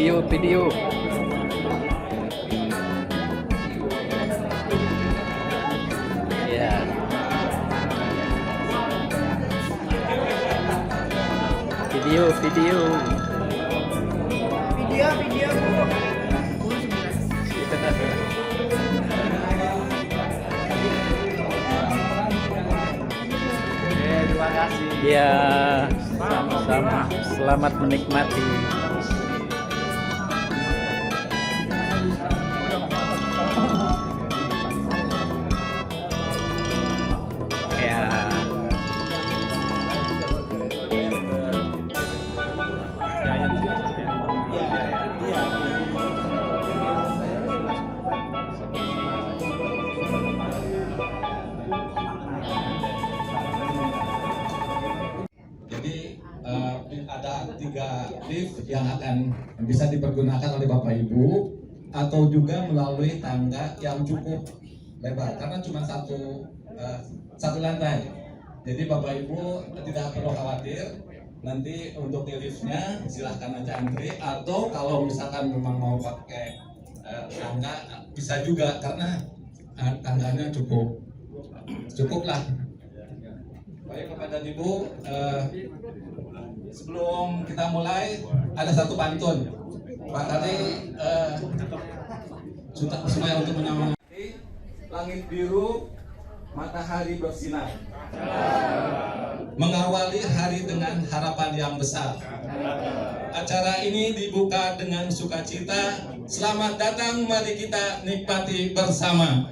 video. Ya. Video. Terima kasih. Ya, sama-sama. Selamat menikmati. Ya. Jadi ada 3 lift yang akan bisa dipergunakan oleh Bapak Ibu atau juga melalui tangga yang cukup lebar karena cuma satu lantai. Jadi Bapak Ibu tidak perlu khawatir. Nanti untuk di liftnya silahkan aja antri atau kalau misalkan memang mau pakai tangga bisa juga karena tangganya cukup lah. Baik kepada Ibu, sebelum kita mulai ada satu pantun. Pak tadi supaya untuk menyemangati langit biru, matahari bersinar. Mengawali hari dengan harapan yang besar. Acara ini dibuka dengan sukacita. Selamat datang, mari kita nikmati bersama.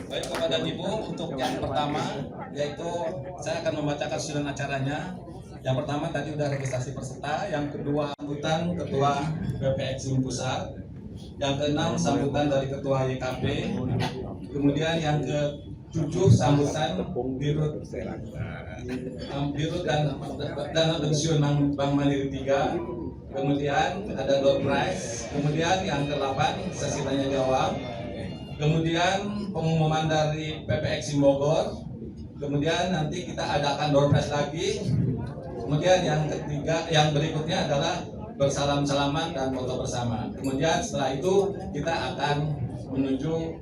Baik kepada Ibu, untuk yang pertama yaitu saya akan membacakan susunan acaranya. Yang pertama tadi udah registrasi peserta, yang kedua sambutan Ketua BPX Pusat, yang keenam sambutan dari Ketua YKP, kemudian yang ke-7 sambutan Dirut Dana Pensiun Bank Mandiri 3, kemudian ada door prize, kemudian yang ke-8 sesi tanya jawab, kemudian pengumuman dari PPX Bogor, kemudian nanti kita adakan door prize lagi, kemudian yang ketiga, yang berikutnya adalah bersalam-salaman dan foto bersama. Kemudian setelah itu kita akan menuju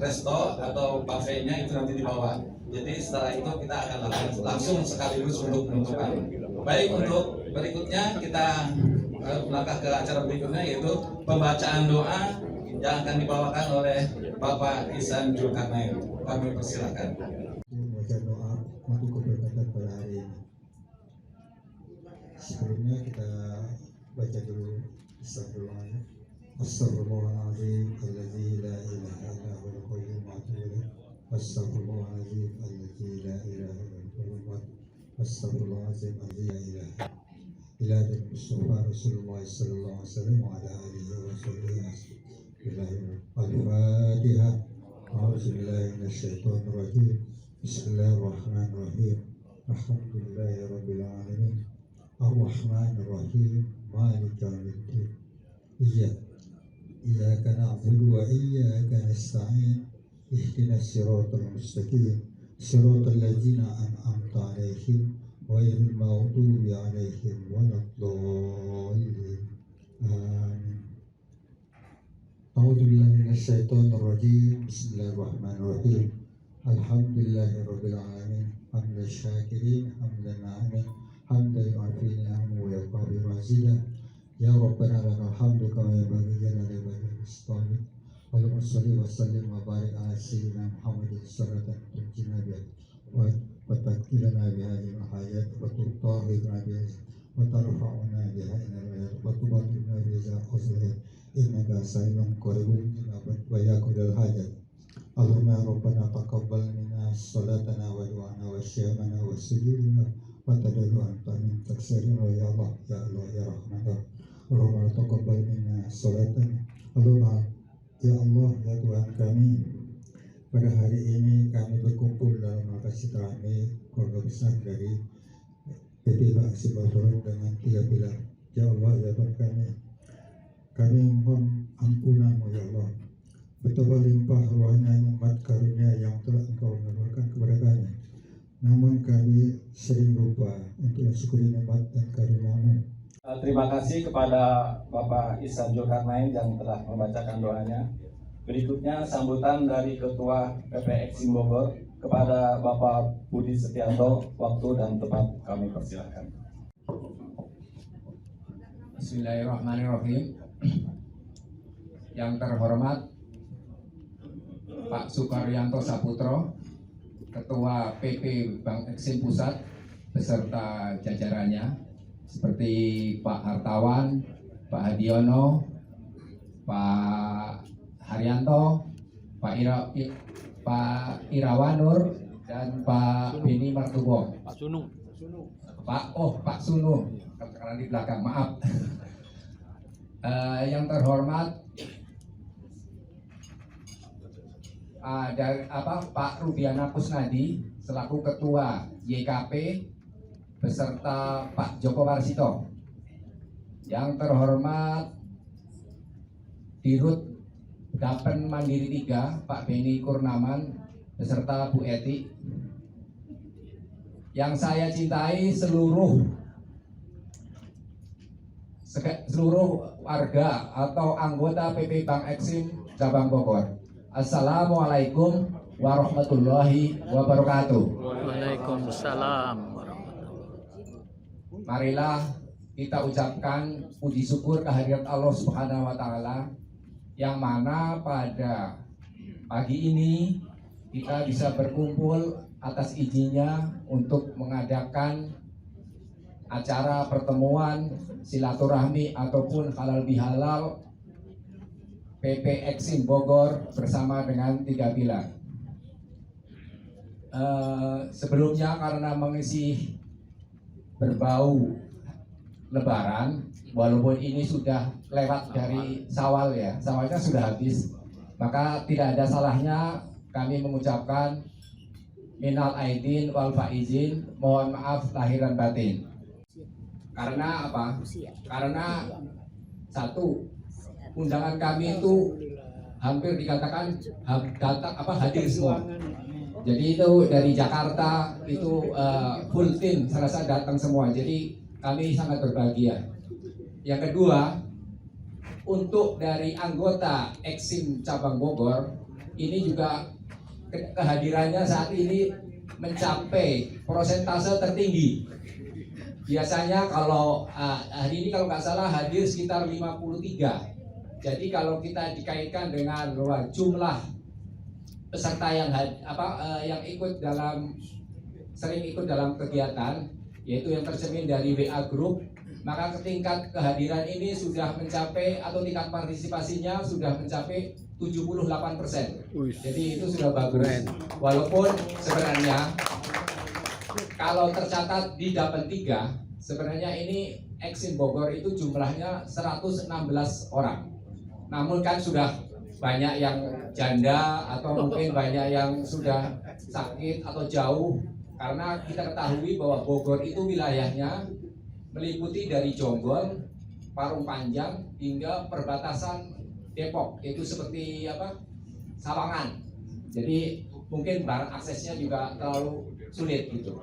resto atau buffetnya itu nanti di bawah. Jadi setelah itu kita akan langsung sekaligus untuk penutupan. Baik, untuk berikutnya kita melangkah ke acara berikutnya yaitu pembacaan doa yang akan dibawakan oleh Bapak Ihsan Zulkarnain. Kami persilakan. Membaca doa untuk keberkatan pada hari ini. Sebelumnya kita baca dulu Astagfirullahaladzim. Astagfirullahaladzim alladzi la ilaha illa huwal qayyum atubu. Astagfirullahaladzim alladzi la ilaha illa huwal qayyum. Astagfirullahaladzim alladzi la ilaha illa huwal Mustafa Rasulullah sallallahu alaihi wasallam wa ala alihi wa sahbihi. Al-Fatihah. A'udzubillahi minasyaitonir rajim. Bismillahirrahmanirrahim. Alhamdulillahirabbil alamin. Ar-Rahmanir Rahim. Maliki yaumiddin. Iyyaka na'budu wa iyyaka nasta'in. Ihdinas siratal mustaqim. Siratal ladzina an'amta 'alaihim ghairil maghdubi 'alaihim waladdallin. Amin. A'udzubillahi minasyaitonir rajim. Bismillahirrahmanirrahim. Alhamdulillahirabbil alamin. Hamdan syakirin, hamdan na'imin, hamdan yu'afi ni'amahu wa yaqabi mazidah. Ya Rabbana lakal hamdu kama yanbaghi li wajhika al-mustaqim. Allahumma shalli wa sallim wa barik ala sayyidina Muhammadin salatan tunjina biha wa tatkilana biha min hajat wa tutahhirna biha wa tarfa'una biha ila al-ghayat wa tubatina biha qasdan innaka sami'un qaribun wa yaqudul hajat. Allahumma rabbana taqabbal minna salatana wa du'ana wa syamana wa sujudana wa tadarru'ana min taksirina ya Allah ya Allah ya Rahman. Allahumma taqabbal minna salatana. Allahumma ya Allah ya Tuhan kami, pada hari ini kami berkumpul dalam silaturahmi keluarga besar dari PT Aksi Bogor dengan 3 pilar. Ya Allah ya Tuhan kami mohon ampunan-Mu ya Allah. Betapa limpah ruahnya nikmat karunia yang telah Engkau anugerahkan kepada kami. Namun kami sering lupa untuk mensyukuri nikmat dan karunia-Mu. Terima kasih kepada Bapak Ihsan Zulkarnain yang telah membacakan doanya. Berikutnya sambutan dari Ketua PP Eksim Bogor kepada Bapak Budi Setianto. Waktu dan tempat kami persilahkan. Bismillahirrahmanirrahim. Yang terhormat Pak Sukaryanto Saputro, Ketua PP Bank Eksim Pusat beserta jajarannya seperti Pak Hartawan, Pak Hadiono, Pak Haryanto, Pak Irawanur, dan Pak Beni Martubong. Pak Sunu, karena di belakang, maaf. Yang terhormat Pak Rubiana Kusnadi selaku Ketua YKP beserta Pak Joko Warsito. Yang terhormat Dirut Dapen Mandiri 3 Pak Beni Kurnaman beserta Bu Eti. Yang saya cintai seluruh warga atau anggota PP Bank Eksim Cabang Bogor. Assalamualaikum warahmatullahi wabarakatuh. Waalaikumsalam. Marilah kita ucapkan puji syukur kehadirat Allah Subhanahu wa taala yang mana pada pagi ini kita bisa berkumpul atas izinnya untuk mengadakan acara pertemuan silaturahmi ataupun halal bihalal PP Eksim Bogor bersama dengan 3 pilar. Sebelumnya karena mengisi berbau Lebaran, walaupun ini sudah lewat dari Syawal ya, Syawalnya sudah habis, maka tidak ada salahnya kami mengucapkan minal aidin wal faizin, mohon maaf lahir dan batin. Karena apa? Karena satu, undangan kami itu hampir dikatakan hadir semua. Jadi itu dari Jakarta itu full tim serasa datang semua. Jadi kami sangat berbahagia. Yang kedua, untuk dari anggota Eksim Cabang Bogor ini juga kehadirannya saat ini mencapai persentase tertinggi. Biasanya kalau hari ini kalau nggak salah hadir sekitar 53. Jadi kalau kita dikaitkan dengan bahwa jumlah peserta yang sering ikut dalam kegiatan, yaitu yang tercermin dari WA Group, maka tingkat kehadiran ini sudah mencapai atau tingkat partisipasinya sudah mencapai 78%. Jadi itu sudah bagus. Walaupun sebenarnya kalau tercatat di Dapen 3, sebenarnya ini Eksim Bogor itu jumlahnya 116 orang. Namun kan sudah banyak yang janda atau mungkin banyak yang sudah sakit atau jauh, karena kita ketahui bahwa Bogor itu wilayahnya meliputi dari Jonggol, Parung Panjang hingga perbatasan Depok, itu seperti Sawangan. Jadi mungkin barang aksesnya juga terlalu sulit gitu.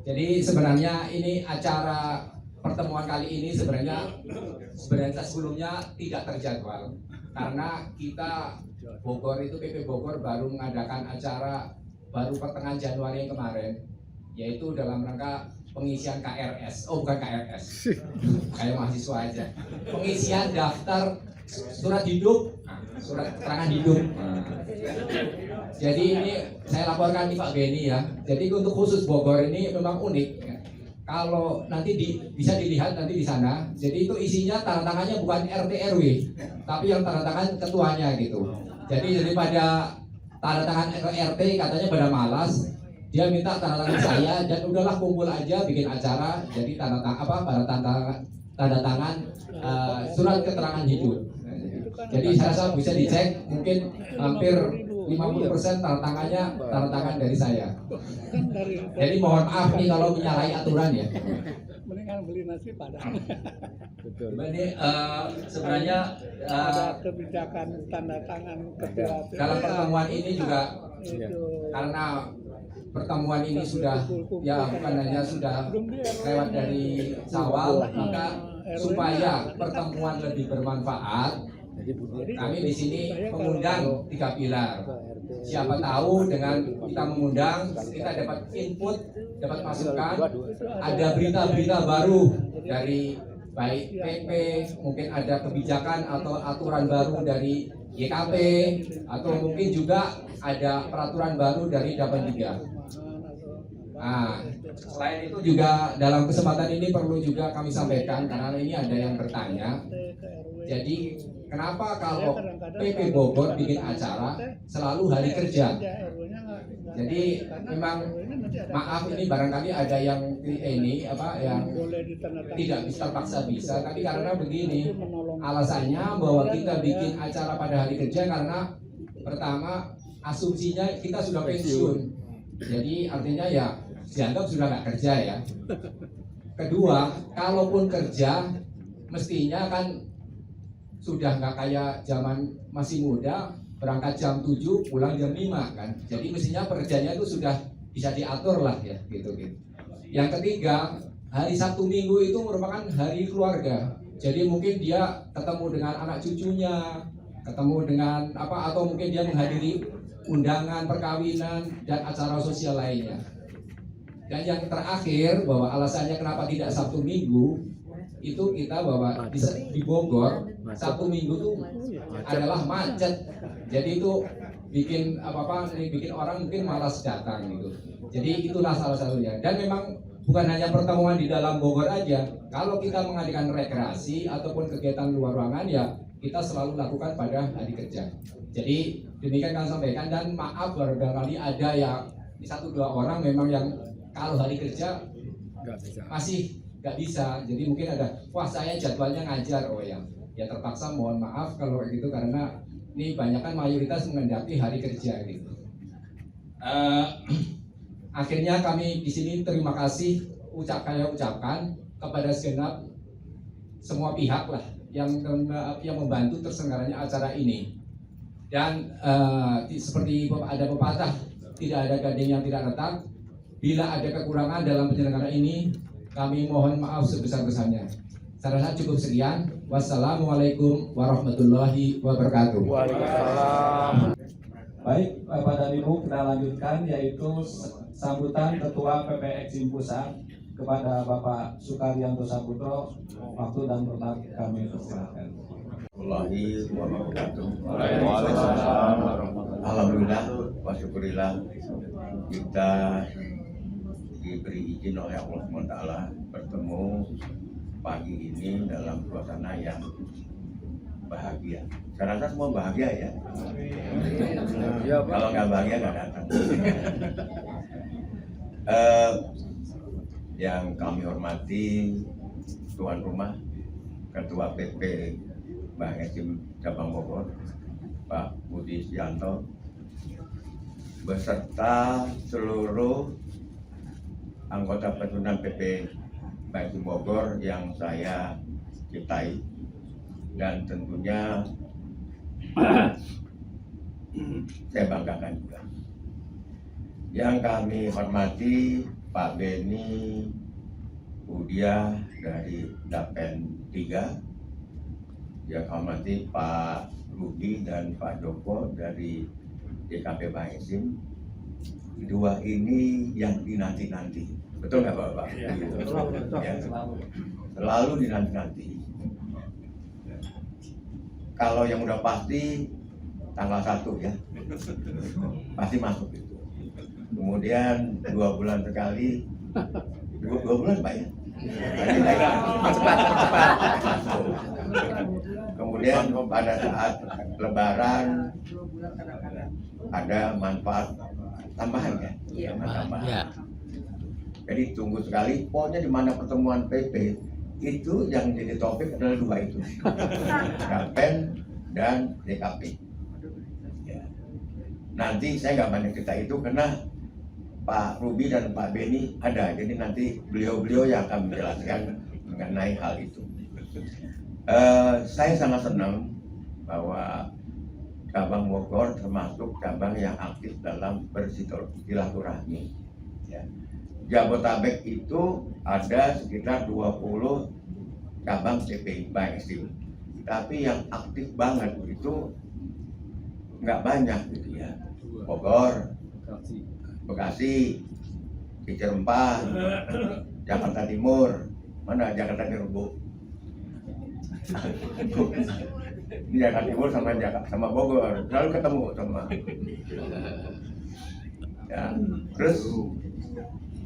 Jadi sebenarnya ini acara pertemuan kali ini sebenarnya sebelumnya tidak terjadwal, karena kita Bogor itu PP Bogor baru mengadakan acara baru pertengahan Januari yang kemarin, yaitu dalam rangka pengisian KRS, bukan KRS, kayak mahasiswa aja, pengisian daftar surat hidup, surat keterangan hidup. Jadi ini saya laporkan nih Pak Beni ya. Jadi untuk khusus Bogor ini memang unik. Kalau nanti bisa dilihat nanti di sana. Jadi itu isinya tanda tangannya bukan RT RW, tapi yang tanda tangan ketuanya gitu. Jadi daripada tanda tangan RT katanya pada malas, dia minta tanda tangan saya dan udahlah kumpul aja bikin acara. Jadi tanda tangan surat keterangan hidup. Jadi saya rasa bisa dicek, mungkin hampir 50% tanda tangan dari saya. Jadi mohon maaf nih kalau menyalahi aturan ya. Mendingan beli nasi padang. Betul. Ini sebenarnya Ada kebijakan tanda tangan ketua dalam pertemuan ini juga itu karena pertemuan ini sudah ya bukan hanya sudah lewat dari Syawal, maka supaya pertemuan lebih bermanfaat, kami di sini mengundang 3 pilar. Siapa tahu dengan kita mengundang, kita dapat input, dapat masukan, ada berita-berita baru dari baik PP, mungkin ada kebijakan atau aturan baru dari YKP, atau mungkin juga ada peraturan baru dari Dapan 3. Nah, selain itu juga dalam kesempatan ini perlu juga kami sampaikan, karena ini ada yang bertanya. Jadi kenapa kalau PP Bogor bikin acara selalu hari kerja? Jadi memang maaf, ini barangkali ada yang ini yang tidak bisa terpaksa bisa, tapi karena begini alasannya bahwa kita bikin acara pada hari kerja karena pertama asumsinya kita sudah pensiun, jadi artinya ya dianggap sudah nggak kerja ya. Kedua, kalaupun kerja mestinya kan sudah nggak kayak zaman masih muda, berangkat jam 7 pulang jam 5 kan. Jadi mestinya pekerjaannya itu sudah bisa diatur lah ya gitu. Yang ketiga, hari Sabtu Minggu itu merupakan hari keluarga. Jadi mungkin dia ketemu dengan anak cucunya, ketemu dengan atau mungkin dia menghadiri undangan perkawinan dan acara sosial lainnya. Dan yang terakhir, bahwa alasannya kenapa tidak Sabtu Minggu, itu kita bahwa di Bogor Sabtu Minggu itu adalah macet. Jadi itu bikin bikin orang mungkin malas datang gitu. Jadi itulah salah satunya. Dan memang bukan hanya pertemuan di dalam Bogor aja. Kalau kita mengadakan rekreasi ataupun kegiatan luar ruangan, ya kita selalu lakukan pada hari kerja. Jadi demikian kami sampaikan, dan maaf barangkali ada yang 1-2 orang memang yang kalau hari kerja masih nggak bisa. Jadi mungkin ada, wah saya jadwalnya ngajar, oh ya terpaksa, mohon maaf kalau gitu, karena ini banyak kan mayoritas mengendaki hari kerja gitu. Akhirnya kami di sini terima kasih ucapkan kepada segenap semua pihak lah yang membantu terselenggaranya acara ini. Dan seperti ada pepatah, tidak ada gading yang tidak retak. Bila ada kekurangan dalam penyelenggaraan ini, kami mohon maaf sebesar-besarnya. Saya rasa cukup sekian. Wassalamualaikum warahmatullahi wabarakatuh. Waalaikumsalam. Baik, Bapak dan Ibu, kita lanjutkan, yaitu sambutan Ketua PPX Pusat kepada Bapak Sukaryanto Saputro. Waktu dan tempat kami persilakan. Warahmatullahi wabarakatuh. Waalaikumsalam. Alhamdulillah wa syukurillah kita diberi izin oleh Allah SWT bertemu pagi ini dalam suasana yang bahagia. Saya rasa semua bahagia ya. Kalau nggak bahagia nggak datang. Yang kami hormati tuan rumah, Ketua PP Bang Esim Cabang Bogor, Pak Budi Setianto, beserta seluruh anggota pasurunan PP Bang Esim Bogor yang saya cintai, dan tentunya saya banggakan juga. Yang kami hormati Pak Beni Budia dari Dapen 3, yang kami hormati Pak Rudi dan Pak Joko dari DKP Bang Esim. Dua ini yang dinanti-nanti, betul nggak Bapak? Ya, selalu dinanti-nanti. Kalau yang udah pasti tanggal 1 ya, pasti masuk itu. Kemudian 2 bulan sekali, 2 bulan Pak ya. Cepat. Kemudian pada saat Lebaran ada manfaat tambahan ya. Ya. Jadi tunggu sekali. Pokoknya di mana pertemuan PP itu yang jadi topik adalah 2 itu, Dapen dan DKP. Ya. Nanti saya nggak banyak cerita itu karena Pak Ruby dan Pak Beni ada, jadi nanti beliau-beliau yang akan menjelaskan mengenai hal itu. Saya sangat senang bahwa cabang Bogor termasuk cabang yang aktif dalam bersilaturahmi. Ya. Jabotabek itu ada sekitar 20 cabang TPI Bank Eksim. Tapi yang aktif banget itu nggak banyak gitu ya. Bogor, Bekasi, Cicerempah, Jakarta Timur. Mana Jakarta Timur, Bu? Di Jakarta Timur sama Bogor, selalu ketemu sama. Ya, terus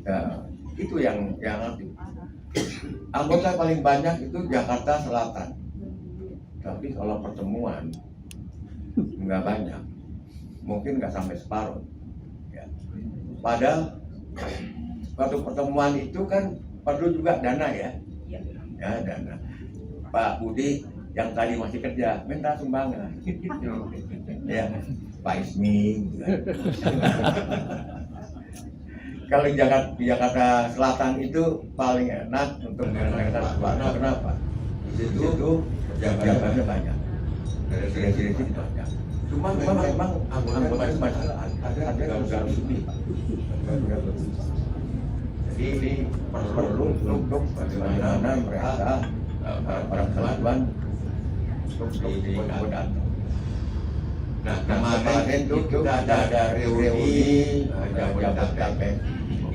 ya, itu yang aktif. Anggota paling banyak itu Jakarta Selatan. Tapi kalau pertemuan nggak banyak, mungkin nggak sampai separuh. Ya. Padahal waktu pertemuan itu kan perlu juga dana ya, ya dana. Pak Budi yang tadi masih kerja minta sumbangan, ya Pak Ismi. Kalau di Jakarta Selatan itu paling enak untuk Jakarta Selatan. Kenapa? Di situ jabatannya banyak, dari banyak. Cuma memang anggota itu masih ada gagal lebih. Jadi ini perlu untuk bagaimana mereka para kesatuan untuk datang. Nah, kemarin itu ada reuni Jabodetabek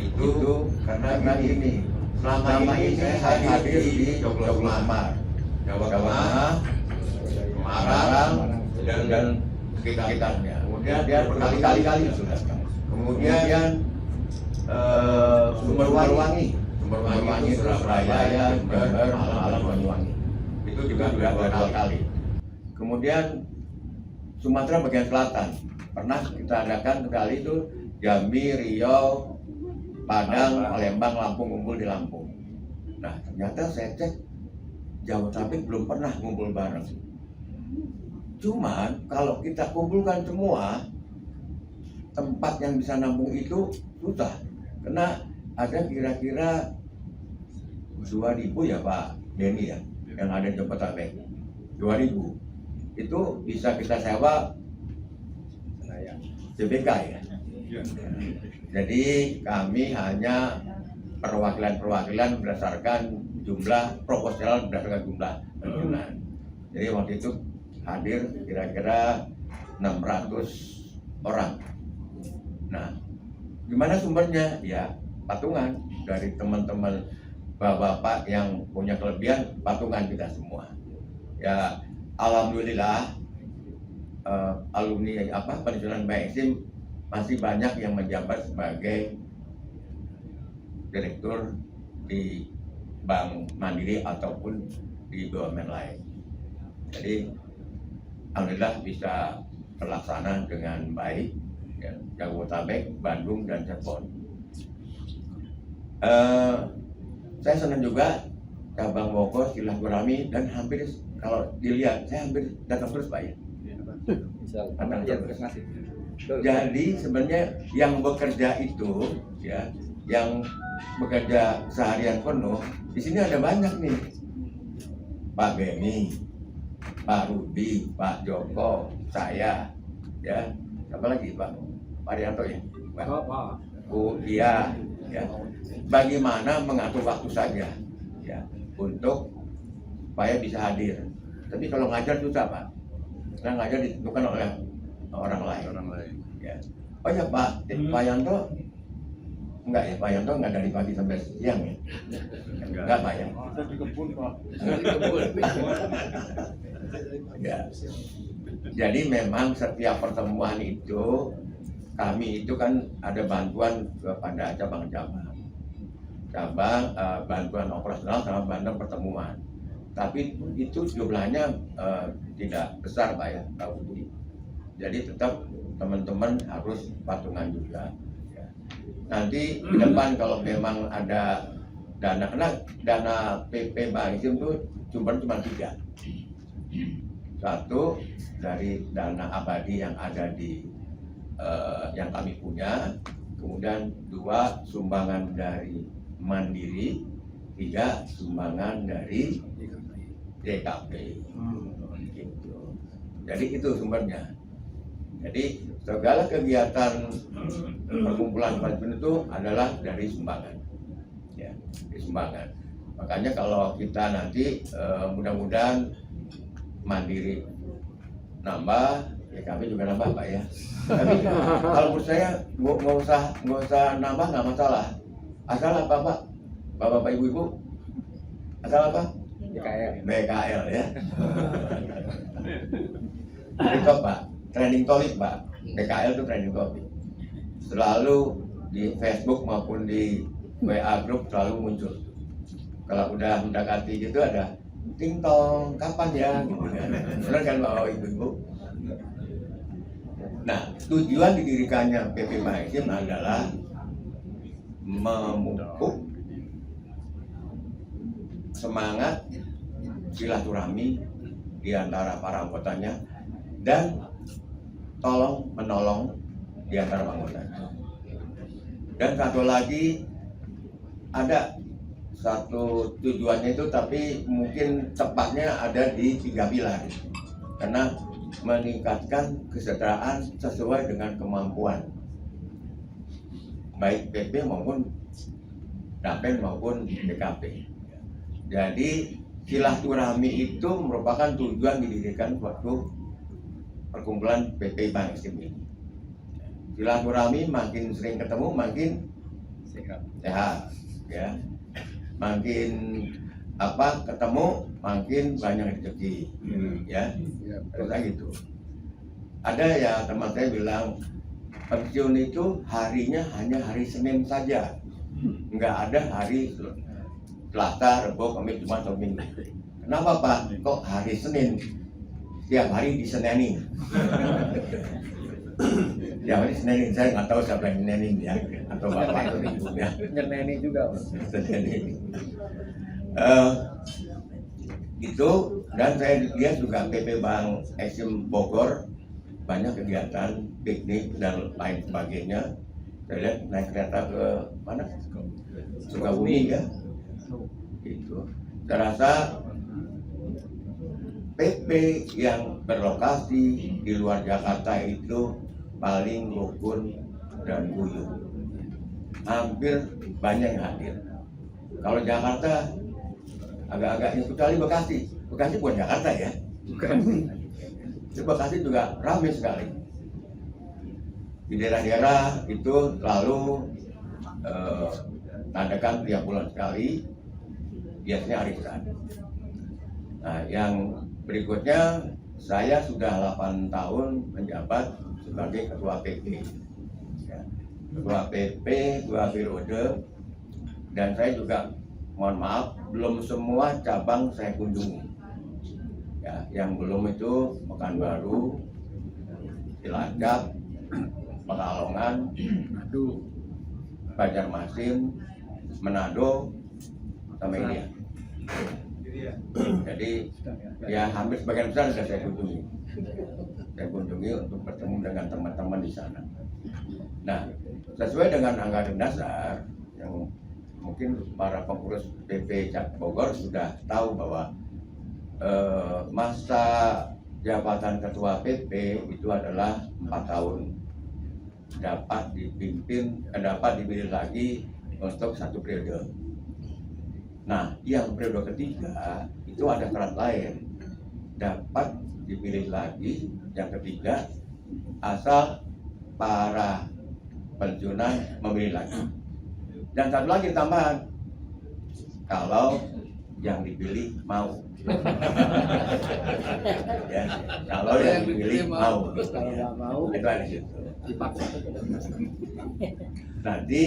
itu karena ini selama ini saya hadir di Joglamar, Jawa Tengah, Semarang dan sekitarnya. Kemudian dia berkali-kali sudah. Kemudian Sumberwangi, Surabaya, Jember, Malang, Banyuwangi. Itu juga berkali-kali. Kemudian Sumatera bagian selatan pernah kita adakan sekali itu Jambi, Riau, Padang, Palembang, Lampung ngumpul di Lampung. Nah ternyata saya cek Jabodetabek belum pernah ngumpul bareng. Cuman kalau kita kumpulkan semua tempat yang bisa nampung itu susah, karena ada kira-kira 2.000 ya Pak Denny ya yang ada di Jabodetabek. 2.000 itu bisa kita sewa CBK ya. Jadi kami hanya perwakilan berdasarkan jumlah proporsional berdasarkan jumlah penjualan. Jadi waktu itu hadir kira-kira 600 orang. Nah, gimana sumbernya? Ya patungan dari teman-teman bapak-bapak yang punya kelebihan, patungan kita semua. Ya alhamdulillah alumni pensiunan Bank Eksim masih banyak yang menjabat sebagai direktur di Bank Mandiri ataupun di BUMN lain. Jadi alhamdulillah bisa terlaksana dengan baik ya, Jabodetabek, Bandung dan Cirebon. Saya senang juga cabang Bogor silaturahmi dan hampir kalau dilihat saya hampir datang terus Pak ya. Jadi sebenarnya yang bekerja itu ya, yang bekerja seharian penuh di sini ada banyak nih, Pak Beni, Pak Rudi, Pak Joko, saya, ya, apa lagi Pak Arianto ya, Bu Dia, ya. Bagaimana mengatur waktu saja, ya, untuk supaya bisa hadir. Tapi kalau ngajar susah Pak, karena ngajar ditentukan oleh orang lain. Ya. Oh ya Pak Yanto, enggak ya Pak Yanto enggak dari pagi sampai siang ya? Enggak Pak ya? Kita di kebun Pak. Ya. Jadi memang setiap pertemuan itu kami itu kan ada bantuan kepada cabang-cabang, bantuan operasional sama bantuan pertemuan. Tapi itu jumlahnya tidak besar Pak ya, Pak Budi. Jadi tetap teman-teman harus patungan juga. Ya. Nanti ke depan kalau memang ada dana, karena dana PP Bank Eksim itu cuma 3. Satu dari dana abadi yang ada di yang kami punya, kemudian 2 sumbangan dari Mandiri, 3 sumbangan dari DKP. Gitu. Jadi itu sumbernya. Jadi segala kegiatan perkumpulan pensiun itu adalah dari sumbangan, ya, dari sumbangan. Makanya kalau kita nanti mudah-mudahan mandiri nambah, ya kami juga nambah Pak ya. Tapi kalau menurut saya nggak usah nambah, nggak masalah. Asal apa Pak? Bapak Ibu, asal apa? BKL ya. Itu Pak, trending topic Pak. BKL itu trending topic. Selalu di Facebook maupun di WA grup selalu muncul. Kalau udah mendekati gitu ada ting tong, kapan ya? Gitu kan. Benar kan Bapak Ibu? Nah, tujuan didirikannya PP Mahexim adalah memupuk semangat silaturahmi di antara para anggotanya dan tolong menolong di antara anggotanya. Dan satu lagi ada satu tujuannya itu, tapi mungkin tepatnya ada di 3 pilar, karena meningkatkan kesejahteraan sesuai dengan kemampuan baik PP maupun Dapen maupun DKP. Jadi silaturahmi itu merupakan tujuan didirikan suatu perkumpulan PP Mahexim ini. Silaturahmi makin sering ketemu makin sehat, ya. Makin ketemu makin banyak rezeki, ya. Terus gitu. Ada ya teman saya bilang pensiun itu harinya hanya hari Senin saja, nggak ada hari Selasa, Rabu, Kamis, Jumat, atau Minggu. Kenapa Pak? Kok hari Senin? Tiap hari diseneni. Tiap hari Senin, saya nggak tahu siapa yang nenin ya, atau bapak atau ibu ya. Nyeneni juga. Seneni. Itu, dan saya lihat juga PP Mahexim Bogor banyak kegiatan piknik dan lain sebagainya. Saya lihat naik kereta ke mana? Sukabumi ya. Itu. Saya rasa PP yang berlokasi di luar Jakarta itu paling rukun dan guyup. Hampir banyak yang hadir. Kalau Jakarta agak-agaknya, kecuali Bekasi. Bekasi bukan Jakarta ya. Bukan. Di Bekasi juga ramai sekali. Di daerah-daerah itu lalu adakan tiap bulan sekali, biasanya arisan. Nah, yang berikutnya saya sudah 8 tahun menjabat sebagai ketua PP. Ya. Ketua PP 2 periode, dan saya juga mohon maaf belum semua cabang saya kunjungi. Ya, yang belum itu Pekanbaru, Cilacap, Pekalongan, Banjarmasin, Manado, sama ini ya. Jadi ya hampir sebagian besar sudah saya kunjungi. Saya kunjungi untuk bertemu dengan teman-teman di sana. Nah, sesuai dengan anggaran dasar yang mungkin para pengurus PP Bogor sudah tahu bahwa masa jabatan ketua PP itu adalah 4 tahun. Dapat dipilih lagi untuk 1 periode. Nah, yang periode ketiga itu ada syarat lain, dapat dipilih lagi yang ketiga asal para pensiunan memilih lagi. Dan satu lagi tambahan, kalau yang dipilih mau. Ya, kalau yang dipilih mau. Kalau nggak mau, Itu ada situ. dipaksa. Nanti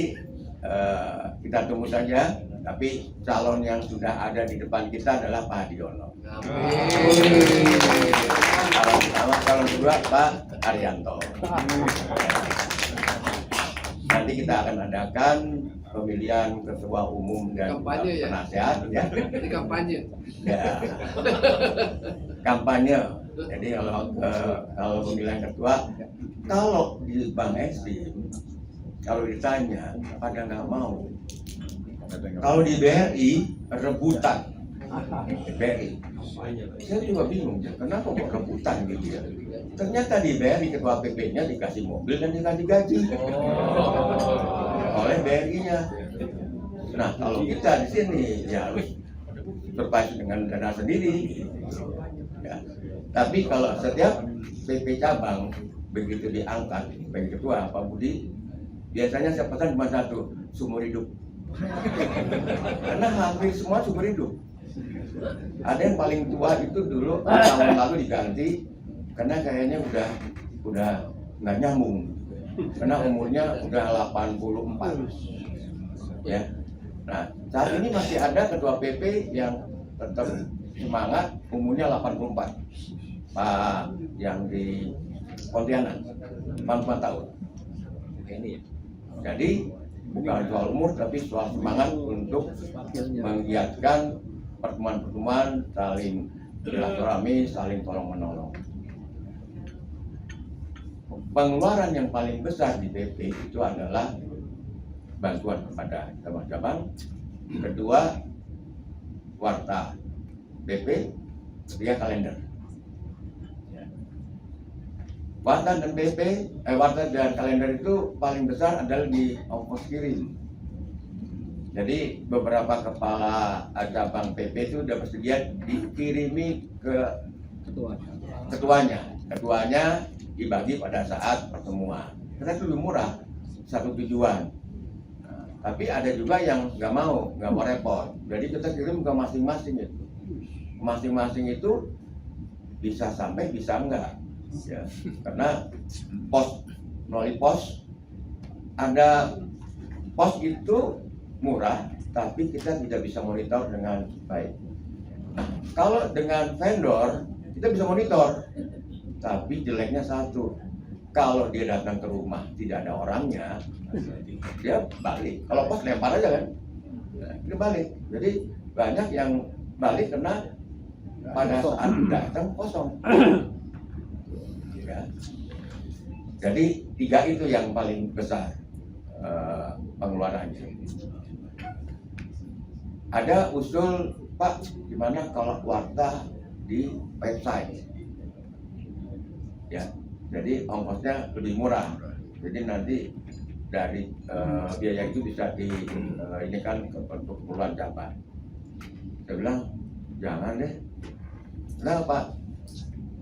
kita tunggu saja, tapi calon yang sudah ada di depan kita adalah Pak Hadiono. Calon pertama, calon kedua Pak Arianto. Nanti kita akan adakan pemilihan ketua umum dan Kampanye ya? penasehat ya. Jadi kampanye. Ya. Kampanye. Jadi kalau pemilihan ketua, kalau di Bang Exim, kalau ditanya pada nggak mau. Kalau di BRI rebutan. BRI. Saya juga bingung ya, kenapa kok rebutan gitu ya. Ternyata di BRI ketua PP-nya dikasih mobil dan dikasih gaji oleh BRI-nya. Nah kalau kita di sini ya harus berpacu dengan dana sendiri. Ya. Tapi kalau setiap PP cabang begitu diangkat sebagai ketua Pak Budi, biasanya saya pesan cuma satu, sumur hidup. Karena hampir semua sumur hidup. Ada yang paling tua itu dulu tahun lalu diganti karena kayaknya udah nggak nyambung. Karena umurnya udah 84. Ya. Nah, saat ini masih ada ketua PP yang tetap semangat, umurnya 84. Pak yang di Pontianak, 44 tahun. Jadi bukan soal umur, tapi soal semangat untuk menggiatkan pertemuan-pertemuan, saling silaturahmi, saling tolong-menolong. Pengeluaran yang paling besar di PP itu adalah bantuan kepada cabang-cabang, kedua warta PP, ketiga kalender. Warta dan PP, warta dan kalender itu paling besar adalah di ongkos kirim. Jadi beberapa kepala cabang PP itu sudah bersedia dikirimi ke ketuanya. Ketuanya dibagi pada saat pertemuan. Karena itu lebih murah, satu tujuan. Tapi ada juga yang nggak mau repot. Jadi kita kirim ke masing-masing itu. Masing-masing itu bisa sampai, bisa enggak. Ya, karena pos, melalui pos, ada pos itu murah, tapi kita tidak bisa monitor dengan baik. Nah, kalau dengan vendor, kita bisa monitor, tapi jeleknya satu. Kalau dia datang ke rumah tidak ada orangnya, dia balik. Kalau pos lempar aja kan, dia balik. Jadi banyak yang balik karena pada saat datang kosong. Ya. Jadi 3 itu yang paling besar pengeluarannya. Ada usul, Pak, gimana kalau warta di website? Ya. Jadi ongkosnya lebih murah. Jadi nanti dari biaya itu bisa ini kan untuk keperluan cabang. Saya bilang jangan deh. Kenapa?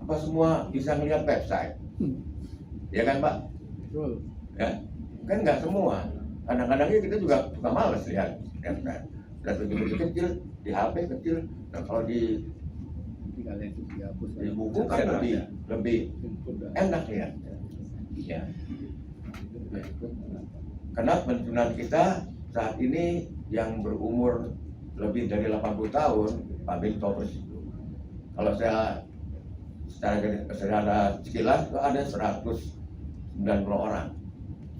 Apa semua bisa ngeliat website? Ya kan Pak? Betul. Ya, kan nggak semua. Kadang-kadang kita juga males lihat website. Dan begitu kecil di HP kecil. Nah kalau di buku kan lebih enak ya. Ya. Karena pensiunan kita saat ini yang berumur lebih dari 80 tahun, Pak Binto itu. Kalau saya secara sekilas itu ada 190 orang.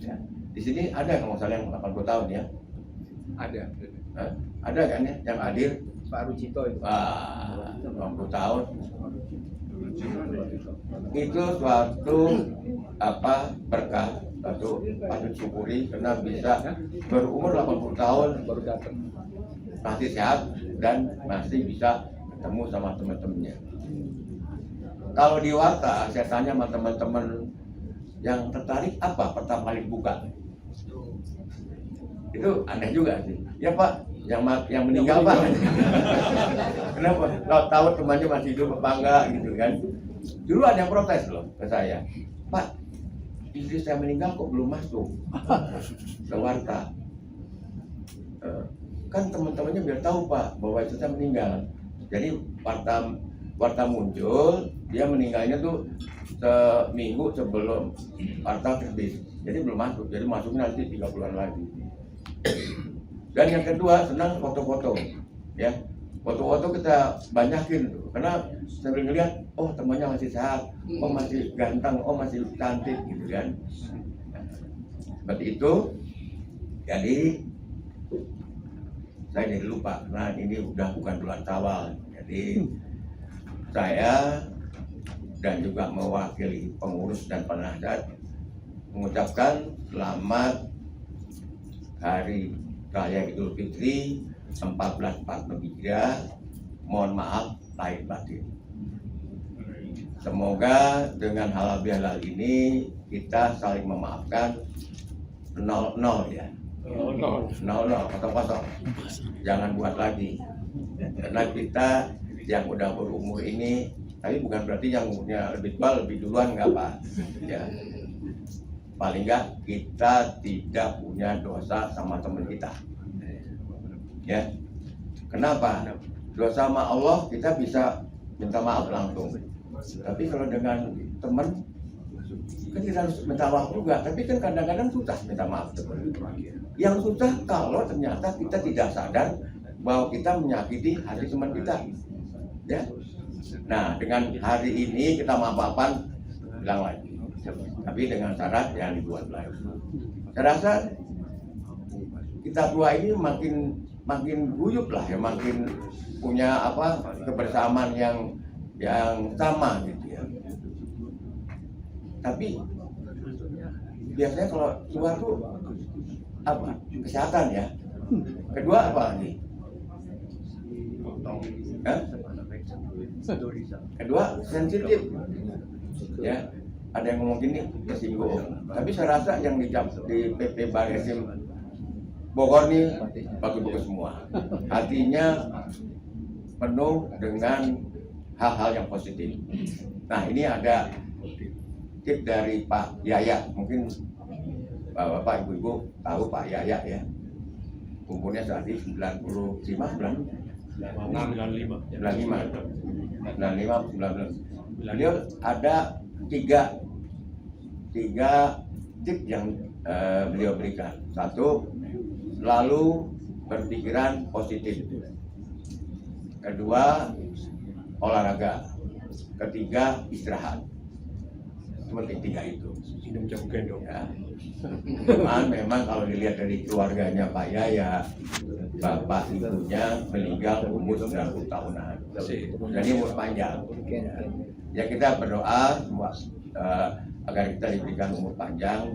Ya. Di sini ada kalau salah yang 80 tahun ya. Ada. Ada kan ya yang hadir? Pak Rucito itu. 80 tahun. Itu suatu berkah, suatu patut syukuri karena bisa berumur 80 tahun Baru datang. masih sehat dan masih bisa ketemu sama teman-temannya. Kalau di Warta saya tanya sama teman-teman yang tertarik apa pertama kali buka? Itu aneh juga sih. Ya Pak, yang meninggal Pak. Kenapa? Kalau tahu temannya masih hidup apa enggak gitu kan? Dulu ada yang protes loh ke saya, Pak, istri saya meninggal kok belum masuk ke Warta. Kan teman-temannya biar tahu Pak bahwa istri saya meninggal. Jadi Warta muncul, dia meninggalnya tuh seminggu sebelum Warta terbit. Jadi belum masuk, jadi masuknya nanti 3 bulan lagi. Dan yang kedua senang foto-foto, ya foto-foto kita banyakin tuh, karena sambil ngeliat, oh temannya masih sehat, oh masih ganteng, oh masih cantik gitu kan. Seperti itu, jadi saya jadi lupa, karena ini udah bukan bulan Syawal, jadi saya dan juga mewakili pengurus dan penasihat mengucapkan selamat Hari Raya Idul Fitri 1442 mohon maaf lahir batin. Semoga dengan halal bihalal ini kita saling memaafkan 0-0 ya. 0-0, kosong-kosong. Jangan buat lagi. Karena kita yang udah berumur ini, tapi bukan berarti yang umurnya lebih tua lebih duluan nggak apa. Ya. Paling nggak kita tidak punya dosa sama teman kita. Ya. Kenapa? Dosa sama Allah kita bisa minta maaf langsung. Tapi kalau dengan teman kan kita harus minta maaf juga. Tapi kan kadang-kadang susah minta maaf. Yang susah kalau ternyata kita tidak sadar bahwa kita menyakiti hati teman kita. Ya. Nah, dengan hari ini kita maaf-maafan bilang lagi. Tapi dengan syarat yang dibuat lagi. Saya rasa kita tua ini makin guyup lah ya, makin punya kebersamaan yang sama gitu ya. Tapi biasanya kalau tua tuh kesehatan ya. Kedua apa lagi? Kedua sensitif ya. Ada yang ngomong gini tersinggung. Tapi saya rasa yang di PP Bareskrim Bogor nih bagus-bagus semua. Hatinya penuh dengan hal-hal yang positif. Nah, ini ada tip dari Pak Yaya. Mungkin Bapak Ibu tahu Pak Yaya ya. Umurnya saat ini 95. Beliau ada tiga tip yang beliau berikan. Satu, selalu berpikiran positif. Kedua, olahraga. Ketiga, istirahat. Seperti tiga itu. Ya. Cuman memang kalau dilihat dari keluarganya Pak Yaya, bapak ibunya meninggal umur 90 tahunan. Jadi umur panjang. Ya kita berdoa semua agar kita diberikan umur panjang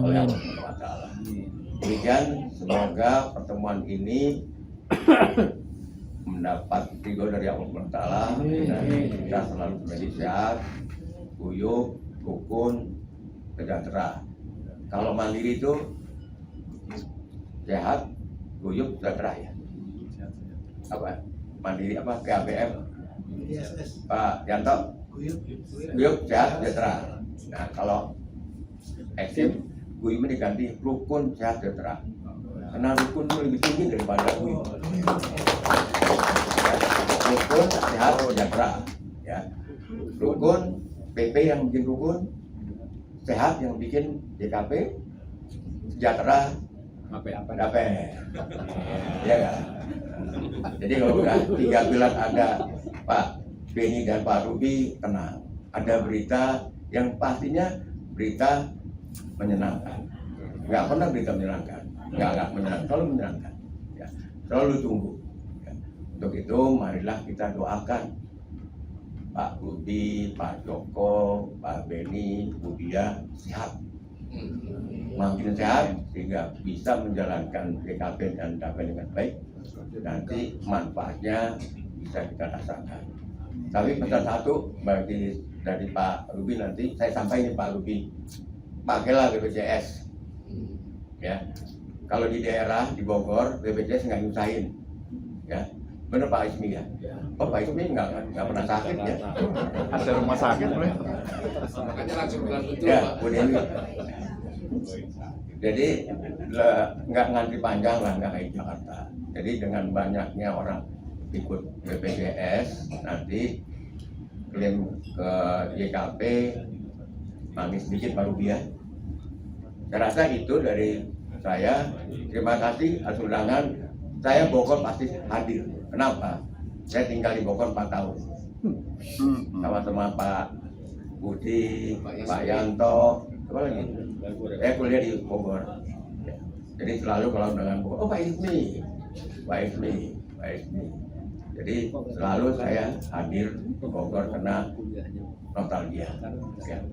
oleh Allah SWT. Demikian, semoga pertemuan ini mendapat ridho dari Allah SWT dan kita selalu menjadi sehat, guyup, rukun, sejahtera. Kalau mandiri itu sehat, guyup, sejahtera ya. Apa? Mandiri apa? PABM. Pak Yanto. Guyup, sehat, sejahtera. Nah, kalau ekstrim, guyup diganti rukun, sehat, sejahtera. Karena rukun itu lebih tinggi daripada guyup. Rukun, sehat, sejahtera. Ya. Rukun, PP yang bikin rukun, sehat yang bikin DKP, sejahtera, DAP. Ya kan? Jadi kalau udah tiga pilar ada Pak Beni dan Pak Ruby, tenang. Ada berita yang pastinya berita menyenangkan. Nggak pernah berita menyenangkan. Nggak menyenangkan. Selalu menyenangkan. Ya. Selalu tunggu. Ya. Untuk itu marilah kita doakan Pak Ruby, Pak Joko, Pak Beni, Bu Dia sehat. Makin sehat sehingga bisa menjalankan DKP dan DAP dengan baik. Nanti manfaatnya bisa kita rasakan. Tapi pesan satu bagi dari Pak Ruby nanti saya sampaikan Pak Ruby, pakailah BPJS. Ya, kalau di daerah di Bogor BPJS nggak nyusahin, ya. Benar Pak Ismi ya? Oh Pak Ismi nggak pernah sakit ya? Ada rumah sakit boleh? Makanya langsung bilang betul Ya, Pak. Bu Dewi. Jadi nggak ngantri panjang lah, nggak kayak Jakarta. Jadi dengan banyaknya orang ikut BPJS, nanti klaim ke YKP manis sedikit Pak Ruby ya. Saya rasa itu dari saya. Terima kasih atas undangan. Saya Bogor pasti hadir. Kenapa? Saya tinggal di Bogor 4 tahun. Sama-sama Pak Budi, Pak Yanto, apa lagi? Saya kuliah di Bogor. Jadi selalu kalau dengan Bogor, oh Pak Ismi. Jadi selalu saya hadir di Bogor karena nostalgia. Ya.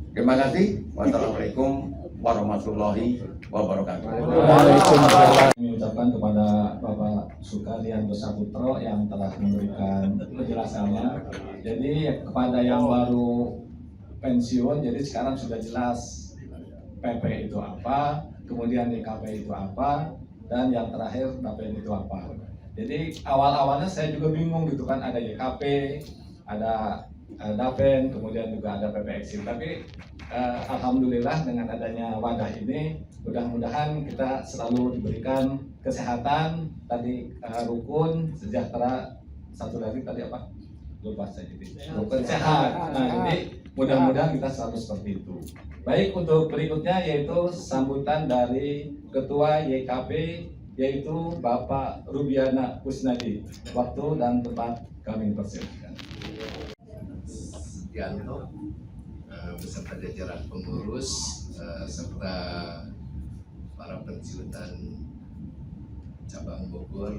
Terima kasih. Wassalamualaikum warahmatullahi wabarakatuh. Kami ucapkan kepada Bapak Sukaryanto Saputro yang telah memberikan penjelasannya. Jadi kepada yang baru pensiun, jadi sekarang sudah jelas PP itu apa, kemudian DKP itu apa, dan yang terakhir DAPEN itu apa. Jadi awal-awalnya saya juga bingung gitu kan, ada YKP, ada DAPEN, kemudian juga ada PPX. Tapi alhamdulillah dengan adanya wadah ini, mudah-mudahan kita selalu diberikan kesehatan, tadi rukun, sejahtera, satu lagi tadi apa? Lupa saya jadi. Rukun sehat. Nah, jadi mudah-mudahan kita selalu seperti itu. Baik, untuk berikutnya yaitu sambutan dari Ketua YKP yaitu Bapak Rubiana Kusnadi. Waktu dan tempat kami persilakan. Sugianto beserta jajaran pengurus serta para pensiunan cabang Bogor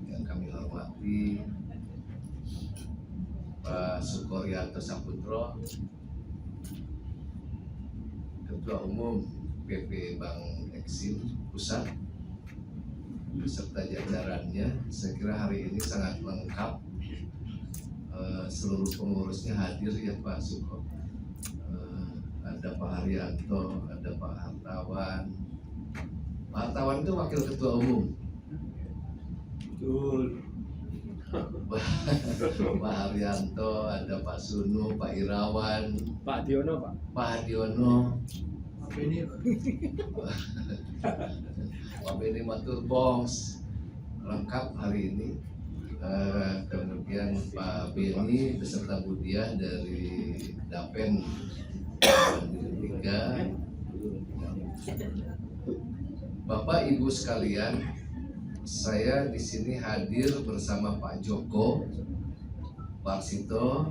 yang kami hormati, Pak Sukaryanto Saputro, Ketua Umum PP Bank Eksim Pusat beserta jajarannya. Saya kira hari ini sangat lengkap, seluruh pengurusnya hadir ya Pak Suko. Ada Pak Haryanto, ada Pak Hartawan. Pak Hartawan itu wakil ketua umum. Betul. Pak Haryanto, ada Pak Sunu, Pak Irawan, Pak Diono, Pak. Pak Hadiono, Pak Beni Matur Bongs, lengkap hari ini. Kemudian Pak Beni beserta Budiah dari DAPEN 3. Bapak Ibu sekalian, saya di sini hadir bersama Pak Joko Warsito.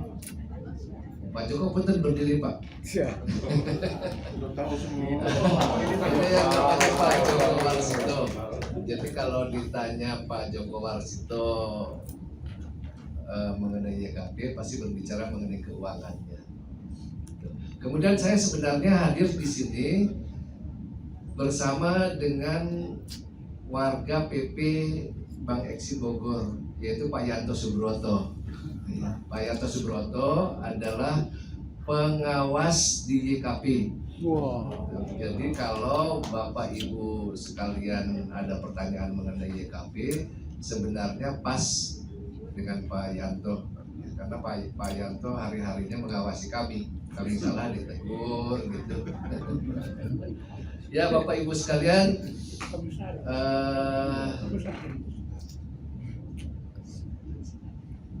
Pak Joko punten berdiri Pak. Ini yang namanya Pak Joko Warsito. Jadi kalau ditanya Pak Joko Warsito mengenai YKP pasti berbicara mengenai keuangannya. Kemudian saya sebenarnya hadir di sini bersama dengan warga PP Bank Eksim Bogor, yaitu Pak Yanto Subroto. Pak Yanto Subroto adalah pengawas di YKP. Wow. Jadi kalau Bapak Ibu sekalian ada pertanyaan mengenai YKP, sebenarnya pas dengan Pak Yanto, karena Pak Yanto hari-harinya mengawasi kami. Kami salah ditegur gitu. Ya Bapak Ibu sekalian,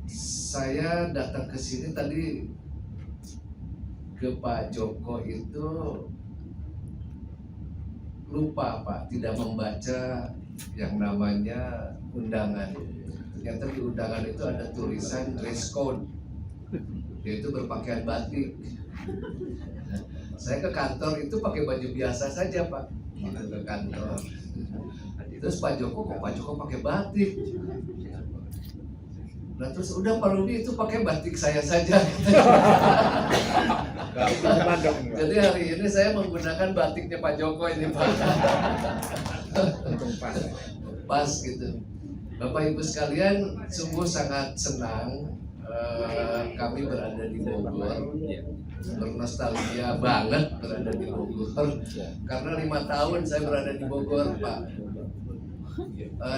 saya datang ke sini tadi ke Pak Joko itu lupa Pak, tidak membaca yang namanya undangan. Ternyata di undangan itu ada tulisan dress code, yaitu berpakaian batik. Saya ke kantor itu pakai baju biasa saja Pak, gitu ke kantor. Terus Pak Joko pakai batik. Nah terus udah Pak Rudi itu pakai batik saya saja. Jadi hari ini saya menggunakan batiknya Pak Joko ini Pak. Pas gitu. Bapak Ibu sekalian, sungguh sangat senang kami berada di Bogor. Bernostalgia banget berada di Bogor. Karena 5 tahun saya berada di Bogor Pak.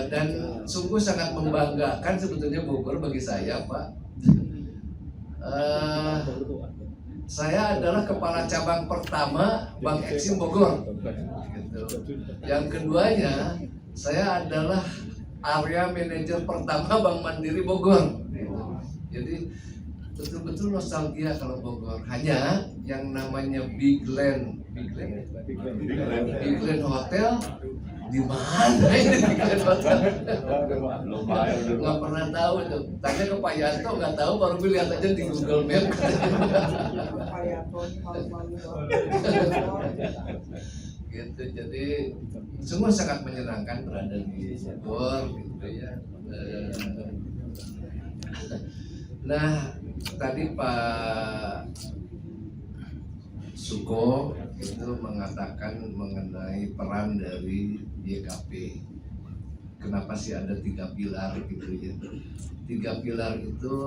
Dan sungguh sangat membanggakan sebetulnya Bogor bagi saya Pak. Saya adalah kepala cabang pertama Bank Eksim Bogor gitu. Yang keduanya saya adalah area manajer pertama Bank Mandiri Bogor gitu. Jadi betul-betul nostalgia kalau Bogor. Hanya yang namanya Big Land Hotel di mana ini Big Land Hotel? Nggak pernah tahu tuh. Tanya ke Pak Yanto nggak tahu, baru lihat aja di Google Map. Gitu. Jadi semua sangat menyenangkan berada di Bogor gitu ya. Nah tadi Pak Suko itu mengatakan mengenai peran dari YKP. Kenapa sih ada 3 pilar gitu ya? 3 pilar itu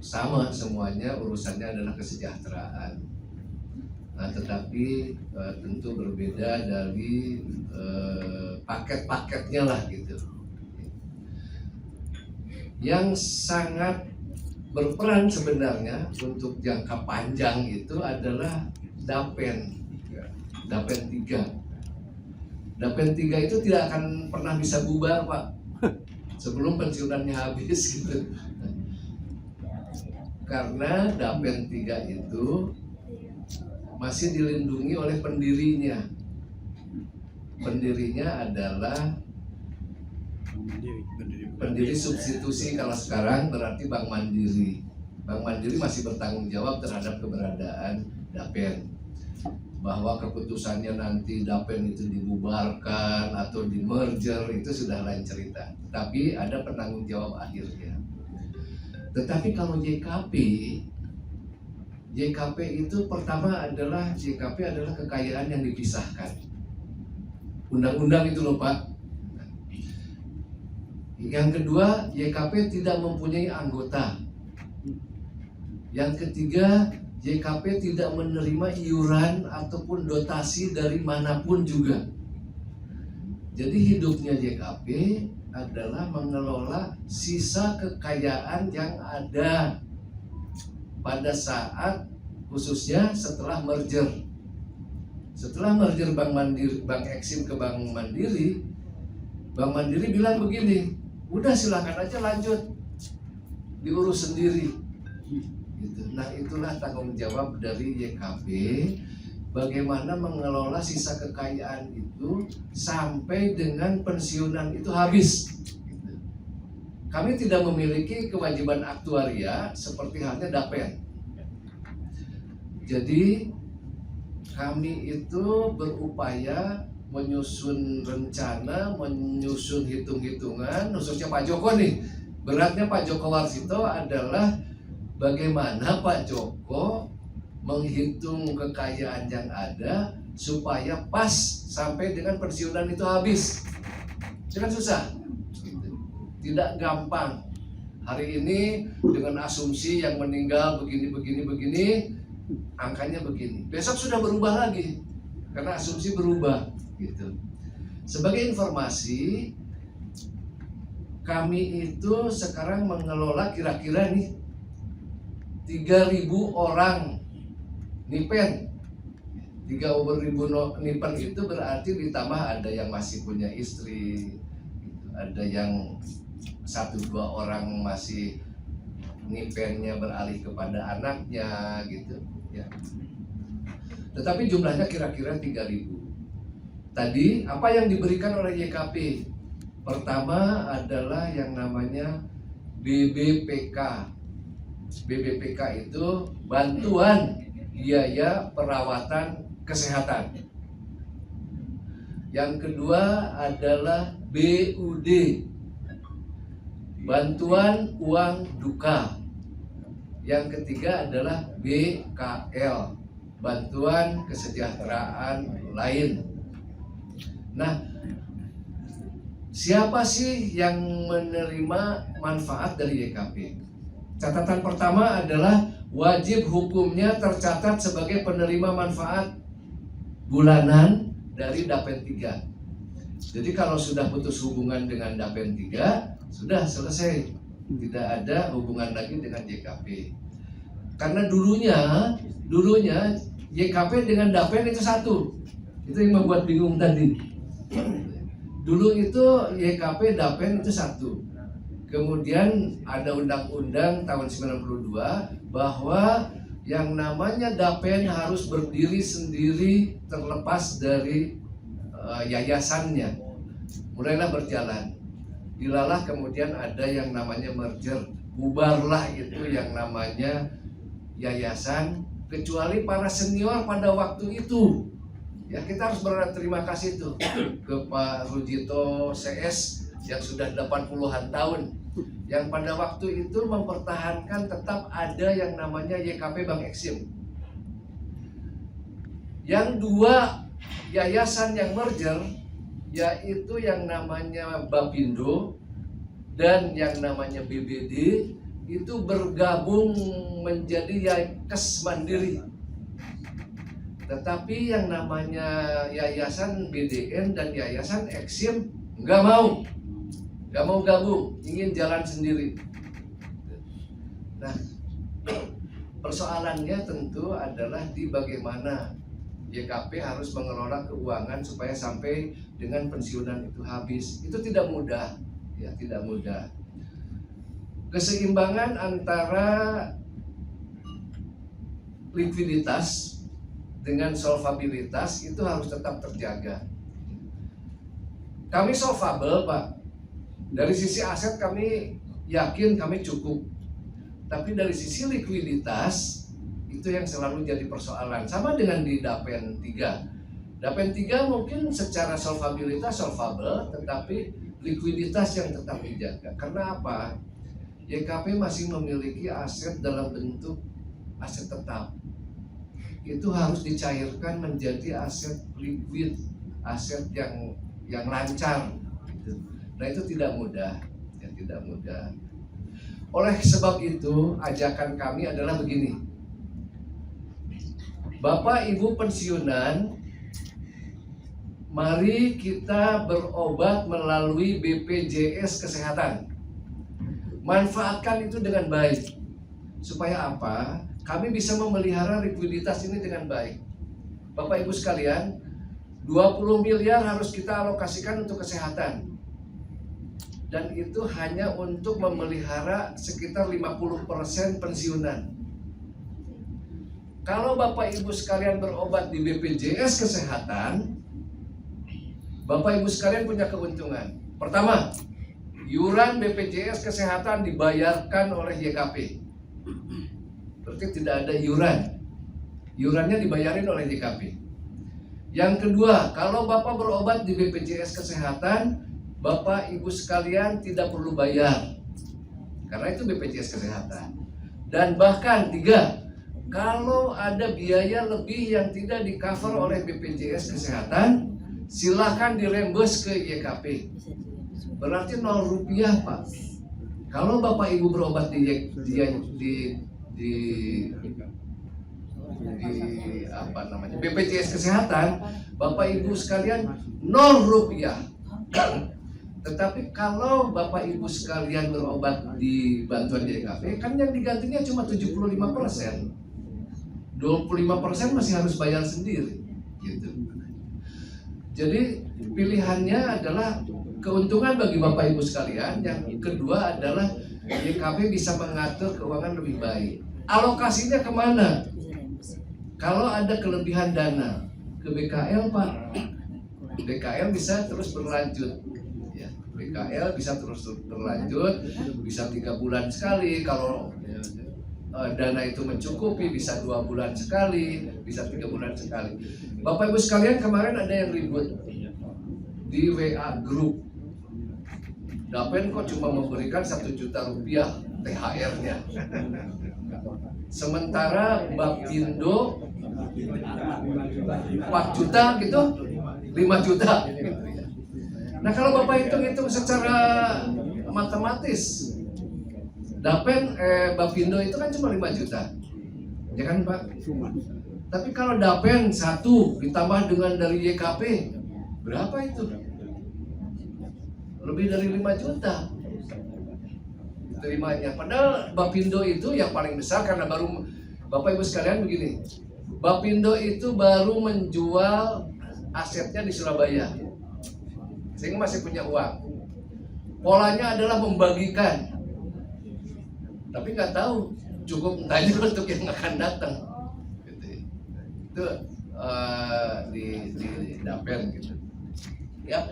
sama semuanya, urusannya adalah kesejahteraan. Nah, tetapi tentu berbeda dari paket-paketnya lah gitu. Yang sangat berperan sebenarnya untuk jangka panjang itu adalah Dapen 3. Dapen 3 itu tidak akan pernah bisa bubar, Pak, sebelum pensiunannya habis gitu. Karena Dapen 3 itu masih dilindungi oleh pendirinya. Pendirinya adalah pendiri substitusi, kalau sekarang berarti Bank Mandiri. Bank Mandiri masih bertanggung jawab terhadap keberadaan Dapen. Bahwa keputusannya nanti Dapen itu dibubarkan atau di merger itu sudah lain cerita. Tapi ada penanggung jawab akhirnya. Tetapi kalau JKP itu pertama adalah kekayaan yang dipisahkan. Undang-undang itu loh, Pak. Yang kedua, YKP tidak mempunyai anggota. Yang ketiga, YKP tidak menerima iuran ataupun dotasi dari manapun juga. Jadi hidupnya YKP adalah mengelola sisa kekayaan yang ada pada saat khususnya setelah merger. Setelah merger Bank Eksim ke Bank Mandiri, Bank Mandiri bilang begini, udah silakan aja lanjut, diurus sendiri. Gitu. Nah, itulah tanggung jawab dari YKP, bagaimana mengelola sisa kekayaan itu sampai dengan pensiunan itu habis. Gitu. Kami tidak memiliki kewajiban aktuaria seperti halnya Dapen. Jadi kami itu berupaya menyusun rencana, menyusun hitung-hitungan, khususnya Pak Joko nih. Beratnya Pak Joko Warsito adalah bagaimana Pak Joko menghitung kekayaan yang ada supaya pas sampai dengan pensiunan itu habis. Itu kan susah, tidak gampang. Hari ini dengan asumsi yang meninggal begini, angkanya begini. Besok sudah berubah lagi karena asumsi berubah gitu. Sebagai informasi, kami itu sekarang mengelola kira-kira nih 3.000 orang nipen. 3.000 nipen itu berarti ditambah ada yang masih punya istri, ada yang 1-2 orang masih nipennya beralih kepada anaknya gitu ya. Tetapi jumlahnya kira-kira 3.000. Tadi apa yang diberikan oleh YKP? Pertama adalah yang namanya BBPK. BBPK itu bantuan biaya perawatan kesehatan. Yang kedua adalah BUD, bantuan uang duka. Yang ketiga adalah BKL, bantuan kesejahteraan lain. Nah, siapa sih yang menerima manfaat dari YKP? Catatan pertama adalah wajib hukumnya tercatat sebagai penerima manfaat bulanan dari Dapen 3. Jadi kalau sudah putus hubungan dengan Dapen 3, sudah selesai. Tidak ada hubungan lagi dengan YKP. Karena dulunya YKP dengan Dapen itu satu. Itu yang membuat bingung tadi. Dulu itu YKP Dapen itu satu. Kemudian ada undang-undang tahun 92 bahwa yang namanya Dapen harus berdiri sendiri terlepas dari yayasannya. Mulailah berjalan. Dilalah kemudian ada yang namanya merger. Bubarlah itu yang namanya yayasan, kecuali para senior pada waktu itu. Ya, kita harus berterima kasih tuh ke Pak Rujito CS yang sudah 80-an tahun, yang pada waktu itu mempertahankan tetap ada yang namanya YKP Bank Eksim. Yang dua yayasan yang merger, yaitu yang namanya Bapindo dan yang namanya BBD, itu bergabung menjadi Yayasan Mandiri. Tetapi yang namanya Yayasan BDN dan Yayasan Eksim nggak mau gabung, ingin jalan sendiri. Nah, persoalannya tentu adalah di bagaimana YKP harus mengelola keuangan supaya sampai dengan pensiunan itu habis. Itu tidak mudah, ya tidak mudah. Keseimbangan antara likuiditas dengan solvabilitas itu harus tetap terjaga. Kami solvable, Pak. Dari sisi aset kami yakin kami cukup. Tapi dari sisi likuiditas itu yang selalu jadi persoalan. Sama dengan di Dapen 3. Dapen 3 mungkin secara solvabilitas solvable, tetapi likuiditas yang tetap dijaga. Karena apa? YKP masih memiliki aset dalam bentuk aset tetap. Itu harus dicairkan menjadi aset liquid, aset yang lancar. Nah itu tidak mudah, ya tidak mudah. Oleh sebab itu ajakan kami adalah begini, Bapak Ibu pensiunan, mari kita berobat melalui BPJS Kesehatan. Manfaatkan itu dengan baik. Supaya apa? Kami bisa memelihara likuiditas ini dengan baik. Bapak Ibu sekalian, 20 miliar harus kita alokasikan untuk kesehatan. Dan itu hanya untuk memelihara sekitar 50% pensiunan. Kalau Bapak Ibu sekalian berobat di BPJS Kesehatan, Bapak Ibu sekalian punya keuntungan. Pertama, iuran BPJS Kesehatan dibayarkan oleh YKP. Berarti tidak ada iuran. Iurannya dibayarin oleh YKP. Yang kedua, kalau Bapak berobat di BPJS Kesehatan, Bapak Ibu sekalian tidak perlu bayar. Karena itu BPJS Kesehatan. Dan bahkan tiga, kalau ada biaya lebih yang tidak di-cover oleh BPJS Kesehatan, silahkan dirembes ke YKP. Berarti 0 rupiah, Pak. Kalau Bapak Ibu berobat di BPJS Kesehatan, Bapak Ibu sekalian 0 rupiah. Tetapi kalau Bapak Ibu sekalian berobat di bantuan YKP, kan yang digantinya cuma 75%. 25% masih harus bayar sendiri, gitu. Jadi pilihannya adalah keuntungan bagi Bapak Ibu sekalian. Yang kedua adalah YKP bisa mengatur keuangan lebih baik. Alokasinya kemana? Kalau ada kelebihan dana ke BKL, Pak, BKL bisa terus berlanjut. Ya, BKL bisa terus berlanjut, bisa 3 bulan sekali. Kalau dana itu mencukupi, bisa 2 bulan sekali, bisa 3 bulan sekali. Bapak Ibu sekalian, kemarin ada yang ribut di WA Group. Dapen kok cuma memberikan 1 juta rupiah THR-nya. Sementara Bapindo 4 juta gitu, 5 juta. Nah kalau Bapak hitung-hitung secara matematis, Dapen Bapindo itu kan cuma 5 juta. Ya kan Pak? Tapi kalau Dapen 1 ditambah dengan dari YKP, berapa itu? Lebih dari 5 juta terimanya. Padahal Bapindo itu yang paling besar karena baru, Bapak Ibu sekalian begini, Bapindo itu baru menjual asetnya di Surabaya sehingga masih punya uang. Polanya adalah membagikan, tapi nggak tahu cukup enggaknya untuk yang akan datang. Itu di Dapen gitu. Ya,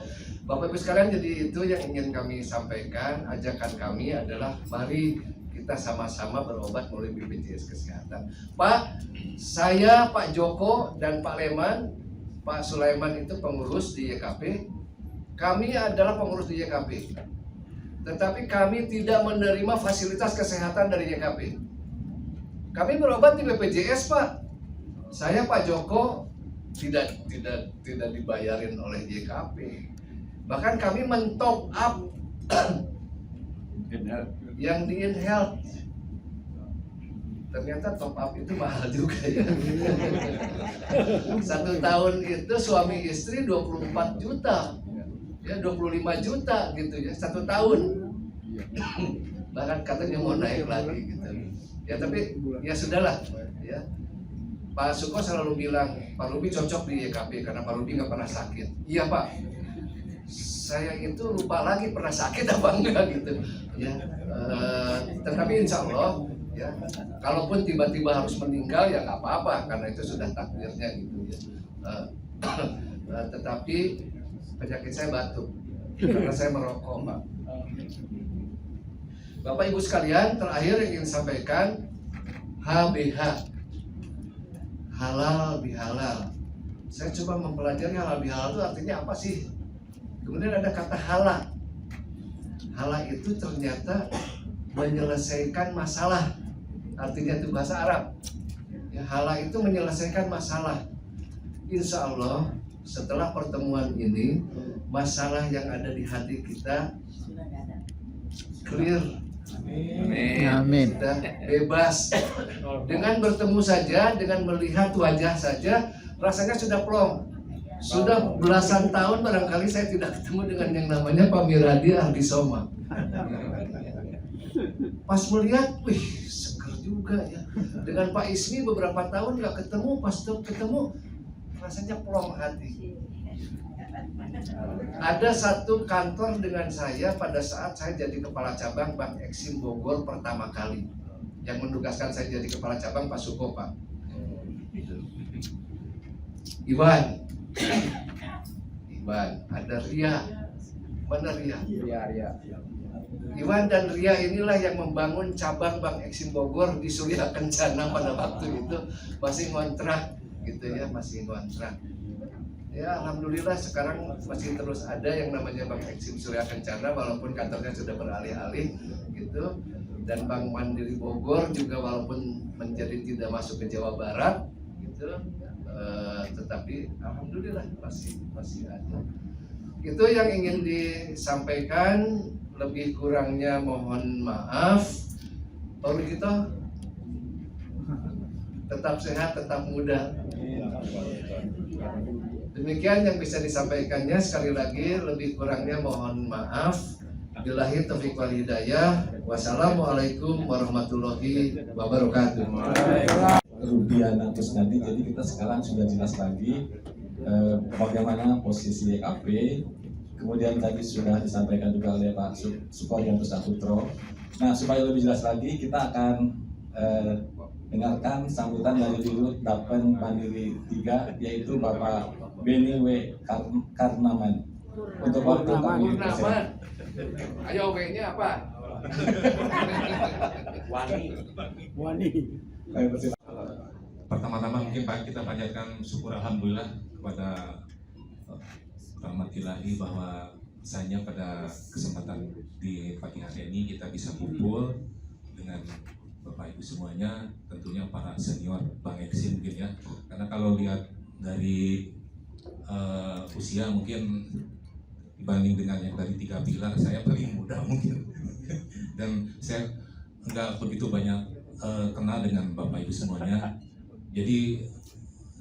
Bapak Ibu sekalian, jadi itu yang ingin kami sampaikan. Ajakan kami adalah mari kita sama-sama berobat melalui BPJS Kesehatan. Pak, saya, Pak Joko, dan Pak Leman, Pak Sulaiman itu pengurus di YKP. Kami adalah pengurus di YKP. Tetapi kami tidak menerima fasilitas kesehatan dari YKP. Kami berobat di BPJS, Pak. Saya, Pak Joko, tidak dibayarin oleh YKP. Bahkan kami men-top up yang di InHealth. Ternyata top up itu mahal juga ya. 1 tahun itu suami istri 24 juta, ya 25 juta gitu ya 1 tahun. Bahkan katanya mau naik lagi gitu. Ya tapi ya sudahlah ya. Pak Suko selalu bilang Pak Ruby cocok di YKP karena Pak Ruby nggak pernah sakit. Iya Pak, saya itu lupa lagi pernah sakit apa enggak gitu. Ya, tetapi insya Allah ya, kalaupun tiba-tiba harus meninggal ya nggak apa-apa karena itu sudah takdirnya gitu ya. Tetapi penyakit saya batuk karena saya merokok Pak. Bapak Ibu sekalian, terakhir yang ingin sampaikan HBH, halal bihalal. Saya coba mempelajari halal bihalal itu artinya apa sih? Kemudian ada kata halal. Halal itu ternyata menyelesaikan masalah. Artinya itu bahasa Arab. Ya, halal itu menyelesaikan masalah. Insya Allah setelah pertemuan ini masalah yang ada di hati kita clear. Amin. Sudah bebas. Dengan bertemu saja, dengan melihat wajah saja, rasanya sudah plong. Sudah belasan tahun barangkali saya tidak ketemu dengan yang namanya Pak Miradi Ardisoma. Pas melihat, wih, seger juga ya. Dengan Pak Ismi beberapa tahun nggak ketemu, pas ketemu rasanya plong hati. Ada satu kantor dengan saya pada saat saya jadi kepala cabang Bank Eksim Bogor pertama kali. Yang menugaskan saya jadi kepala cabang Pak Suko Pak. Iwan, ada Ria. Mana Ria? Ria. Iwan dan Ria inilah yang membangun cabang Bank Eksim Bogor di Surya Kencana pada waktu itu masih ngontrak gitu ya, masih ngontrak. Ya alhamdulillah sekarang masih terus ada yang namanya Bank Eksim Surya Kencana walaupun kantornya sudah beralih-alih gitu. Dan Bank Mandiri Bogor juga walaupun menjadi tidak masuk ke Jawa Barat gitu, tetapi alhamdulillah masih ada. Itu yang ingin disampaikan, lebih kurangnya mohon maaf. Pak Rugito tetap sehat, tetap muda. Demikian yang bisa disampaikannya. Sekali lagi lebih kurangnya mohon maaf. Billahi taufiq wal hidayah. Wassalamualaikum warahmatullahi wabarakatuh. Rupiah terus nanti, jadi kita sekarang sudah jelas lagi bagaimana posisi YKP. Kemudian tadi sudah disampaikan juga oleh Pak Suparyanto Saputro. Nah, supaya lebih jelas lagi, kita akan dengarkan sambutan dari Dirut Dapen Mandiri 3, yaitu Bapak Beni W. Karnaman. Untuk waktu kami Purnaman. Ayo W-nya apa? Wani. Pertama-tama mungkin Pak kita panjatkan syukur alhamdulillah kepada rahmat ilahi bahwa misalnya pada kesempatan di pagi hari ini kita bisa kumpul dengan Bapak Ibu semuanya, tentunya para senior Bank Eksim mungkin ya. Karena kalau lihat dari usia mungkin dibanding dengan yang dari 3 pilar, saya paling muda mungkin. Dan saya enggak begitu banyak kenal dengan Bapak Ibu semuanya. Jadi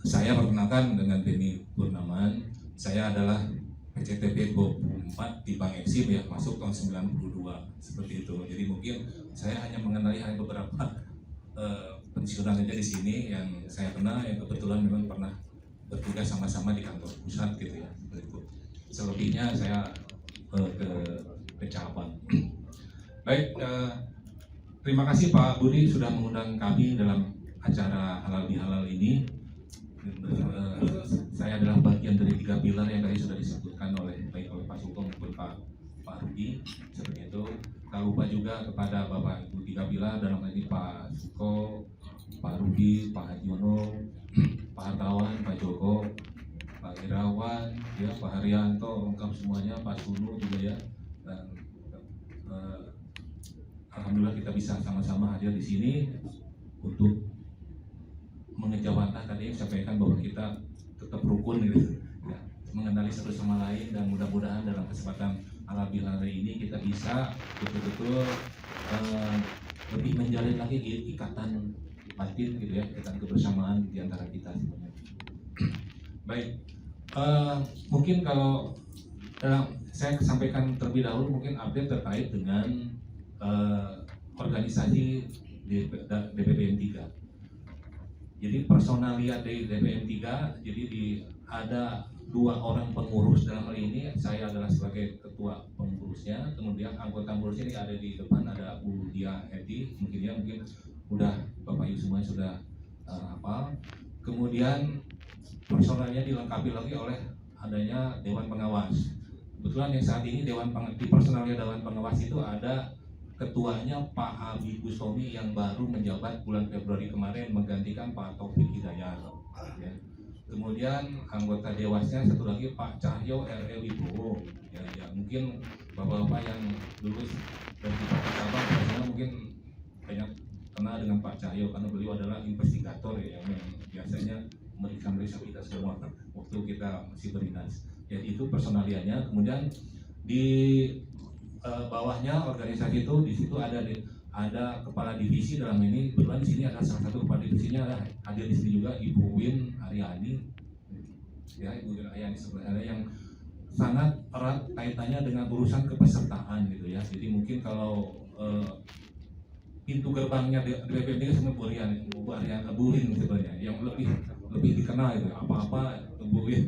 saya perkenalkan dengan Beni Purnaman. Saya adalah PCTP 24 di Bank Eksim ya, masuk tahun 92 seperti itu. Jadi mungkin saya hanya mengenali hanya beberapa pensiunan aja di sini yang saya kenal, yang kebetulan memang pernah bertugas sama-sama di kantor pusat gitu ya. Itu. Selebihnya saya ke cabang. Baik, terima kasih Pak Budi sudah mengundang kami dalam acara halal bihalal ini. Saya adalah bagian dari 3 pilar yang tadi sudah disebutkan oleh baik oleh Pak Suko maupun Pak Rudi seperti itu. Tak lupa juga kepada Bapak Ibu 3 pilar dalam hal ini Pak Suko, Pak Rudi, Pak Hadiono, Pak Hartawan, Pak Joko, Pak Irawan, ya Pak Haryanto, lengkap semuanya, Pak Sunu juga ya. Dan alhamdulillah kita bisa sama-sama hadir di sini untuk mengejawantah tadi yang sampaikan bahwa kita tetap rukun gitu, ya, mengenali satu sama lain, dan mudah-mudahan dalam kesempatan Alhamdulillah hari ini kita bisa betul-betul lebih menjalin lagi ikatan batin gitu ya, ikatan kebersamaan di antara kita sebenarnya. Baik, mungkin kalau saya sampaikan terlebih dahulu mungkin update terkait dengan organisasi DPPM 3. Jadi personalia dari DPPM 3, jadi ada 2 orang pengurus dalam hal ini. Saya adalah sebagai ketua pengurusnya, kemudian anggota pengurusnya ini ada di depan, ada Bu Dia Eti, mungkin udah Bapak Ibu semua sudah hafal. Kemudian personalnya dilengkapi lagi oleh adanya Dewan Pengawas. Kebetulan yang saat ini di personalnya Dewan Pengawas itu ada ketuanya Pak Abi Bustomi yang baru menjabat bulan Februari kemarin menggantikan Pak Taufik Hidayat. Ya. Kemudian anggota dewasnya satu lagi Pak Cahyo R.E. Wibowo. Ya, mungkin bapak-bapak yang lulus dari Fakultas Cabang biasanya mungkin banyak kenal dengan Pak Cahyo karena beliau adalah investigator ya, yang biasanya meriksa kita semua waktu kita masih berdinas. Jadi itu personalianya. Kemudian di bawahnya organisasi itu, di situ ada kepala divisi. Dalam ini kebetulan di sini ada salah satu kepala divisinya, ada hadir di sini juga Ibu Win Aryani, ya, Ibu Win Aryani sebenarnya yang sangat erat kaitannya dengan urusan kepesertaan gitu ya. Jadi mungkin kalau pintu gerbangnya DPPM ini sebenarnya Bu Win sebenarnya yang lebih dikenal itu apa-apa Bu Win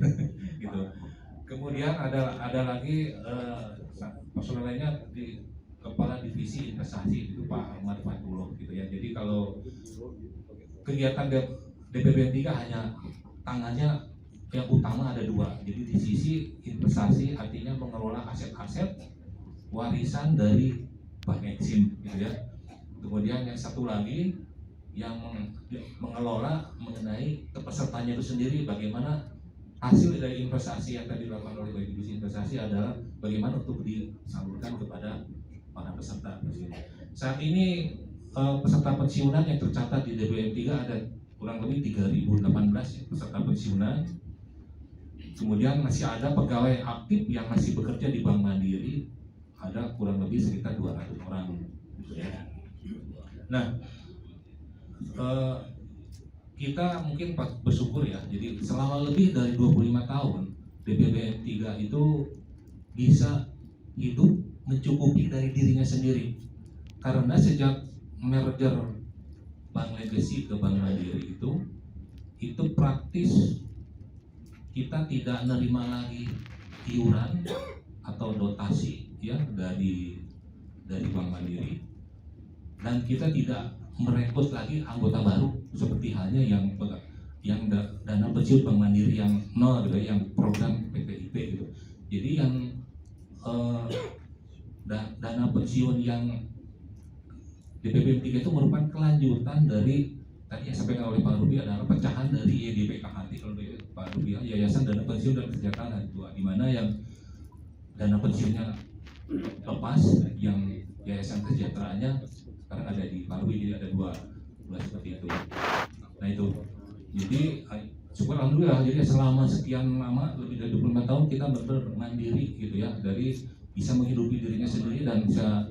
gitu. Kemudian ada lagi personelnya di Kepala Divisi Investasi itu Pak Ahmad Fatullah gitu ya. Jadi kalau kegiatan DPPM 3 hanya tangannya yang utama ada 2. Jadi di sisi investasi artinya mengelola aset-aset warisan dari Bank Eksim gitu ya. Kemudian yang satu lagi yang mengelola mengenai kepesertanya itu sendiri, bagaimana hasil dari investasi yang tadi dilakukan oleh divisi investasi adalah bagaimana untuk disalurkan kepada para peserta pensiun. Saat ini peserta pensiunan yang tercatat di DPPM 3 ada kurang lebih 3.018 peserta pensiunan. Kemudian masih ada pegawai aktif yang masih bekerja di Bank Mandiri, ada kurang lebih sekitar 200 orang. Gitu ya. Nah, kita mungkin bersyukur ya. Jadi selama lebih dari 25 tahun DPPM 3 itu bisa hidup mencukupi dari dirinya sendiri. Karena sejak merger Bank Legacy ke Bank Mandiri itu praktis kita tidak menerima lagi iuran atau dotasi ya dari Bank Mandiri, dan kita tidak merekrut lagi anggota baru seperti halnya yang dana pensiun Bank Mandiri yang nol gitu, yang program PPIP gitu. Jadi yang dana pensiun yang DPPM 3 itu merupakan kelanjutan dari tadi yang disampaikan oleh Pak Rubi, adalah pecahan dari YDPKHT kalau Pak Rubi, Yayasan Dana Pensiun dan Kesejahteraan, di mana yang dana pensiunnya lepas, yang Yayasan Kesejahteraannya sekarang ada di Pak Rubi, jadi ada dua seperti itu. Nah itu, jadi syukur alhamdulillah, jadi selama sekian lama, lebih dari 25 tahun kita benar-benar mandiri gitu ya, dari bisa menghidupi dirinya sendiri dan bisa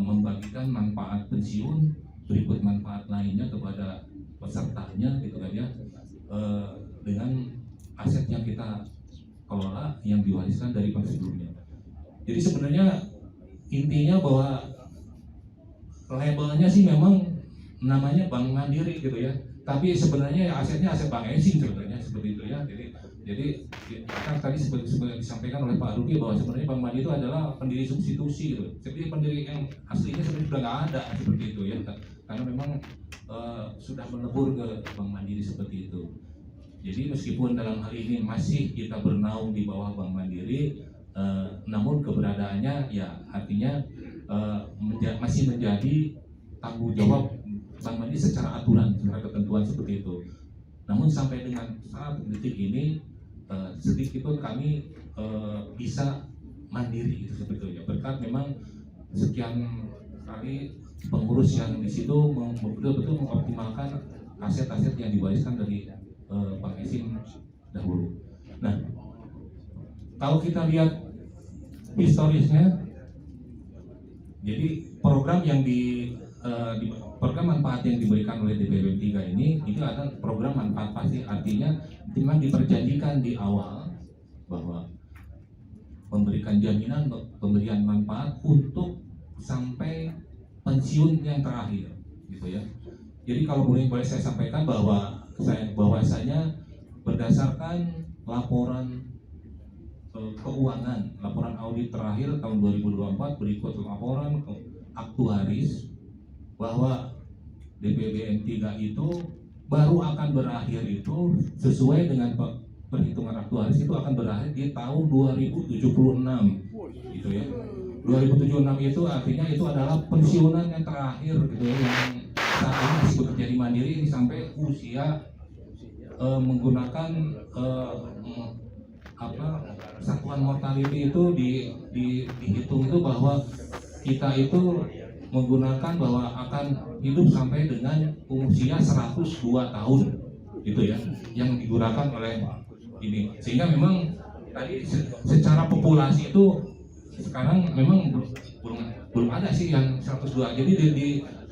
membagikan manfaat pensiun berikut manfaat lainnya kepada pesertanya gitu kan ya, dengan aset yang kita kelola yang diwariskan dari bank sebelumnya. Jadi sebenarnya intinya bahwa labelnya sih memang namanya Bank Mandiri gitu ya, tapi sebenarnya asetnya aset Bank Eksim sebenarnya seperti itu ya. Jadi kan tadi seperti disampaikan oleh Pak Ruki bahwa sebenarnya Bank Mandiri itu adalah pendiri substitusi gitu. Jadi pendiri yang aslinya sebenarnya sudah nggak ada seperti itu ya, karena memang sudah melebur ke Bank Mandiri seperti itu. Jadi meskipun dalam hal ini masih kita bernaung di bawah Bank Mandiri, namun keberadaannya ya artinya masih menjadi tanggung jawab Bank Mandiri secara aturan, secara ketentuan seperti itu. Namun sampai dengan saat detik ini sedikit pun kami bisa mandiri itu sebetulnya, berkat memang sekian kali pengurus yang di situ betul-betul mengoptimalkan aset-aset yang diwariskan dari Bank Eksim dahulu. Nah, kalau kita lihat historisnya, jadi program yang program manfaat yang diberikan oleh DPWM 3 ini itu adalah program manfaat pasti, artinya memang diperjanjikan di awal bahwa memberikan jaminan pemberian manfaat untuk sampai pensiun yang terakhir, gitu ya. Jadi kalau boleh saya sampaikan bahwasanya berdasarkan laporan keuangan, laporan audit terakhir tahun 2024 berikut laporan aktuaris bahwa DPWM 3 itu baru akan berakhir itu sesuai dengan perhitungan aktuaris itu akan berakhir di tahun 2076 gitu ya. 2076 itu artinya itu adalah pensiunan yang terakhir gitu ya, yang saat ini masih bekerja di Mandiri ini sampai usia menggunakan satuan mortality itu dihitung itu bahwa kita itu menggunakan bahwa akan hidup sampai dengan usia 102 tahun gitu ya, yang digunakan oleh ini, sehingga memang tadi secara populasi itu sekarang memang belum ada sih yang 102. Jadi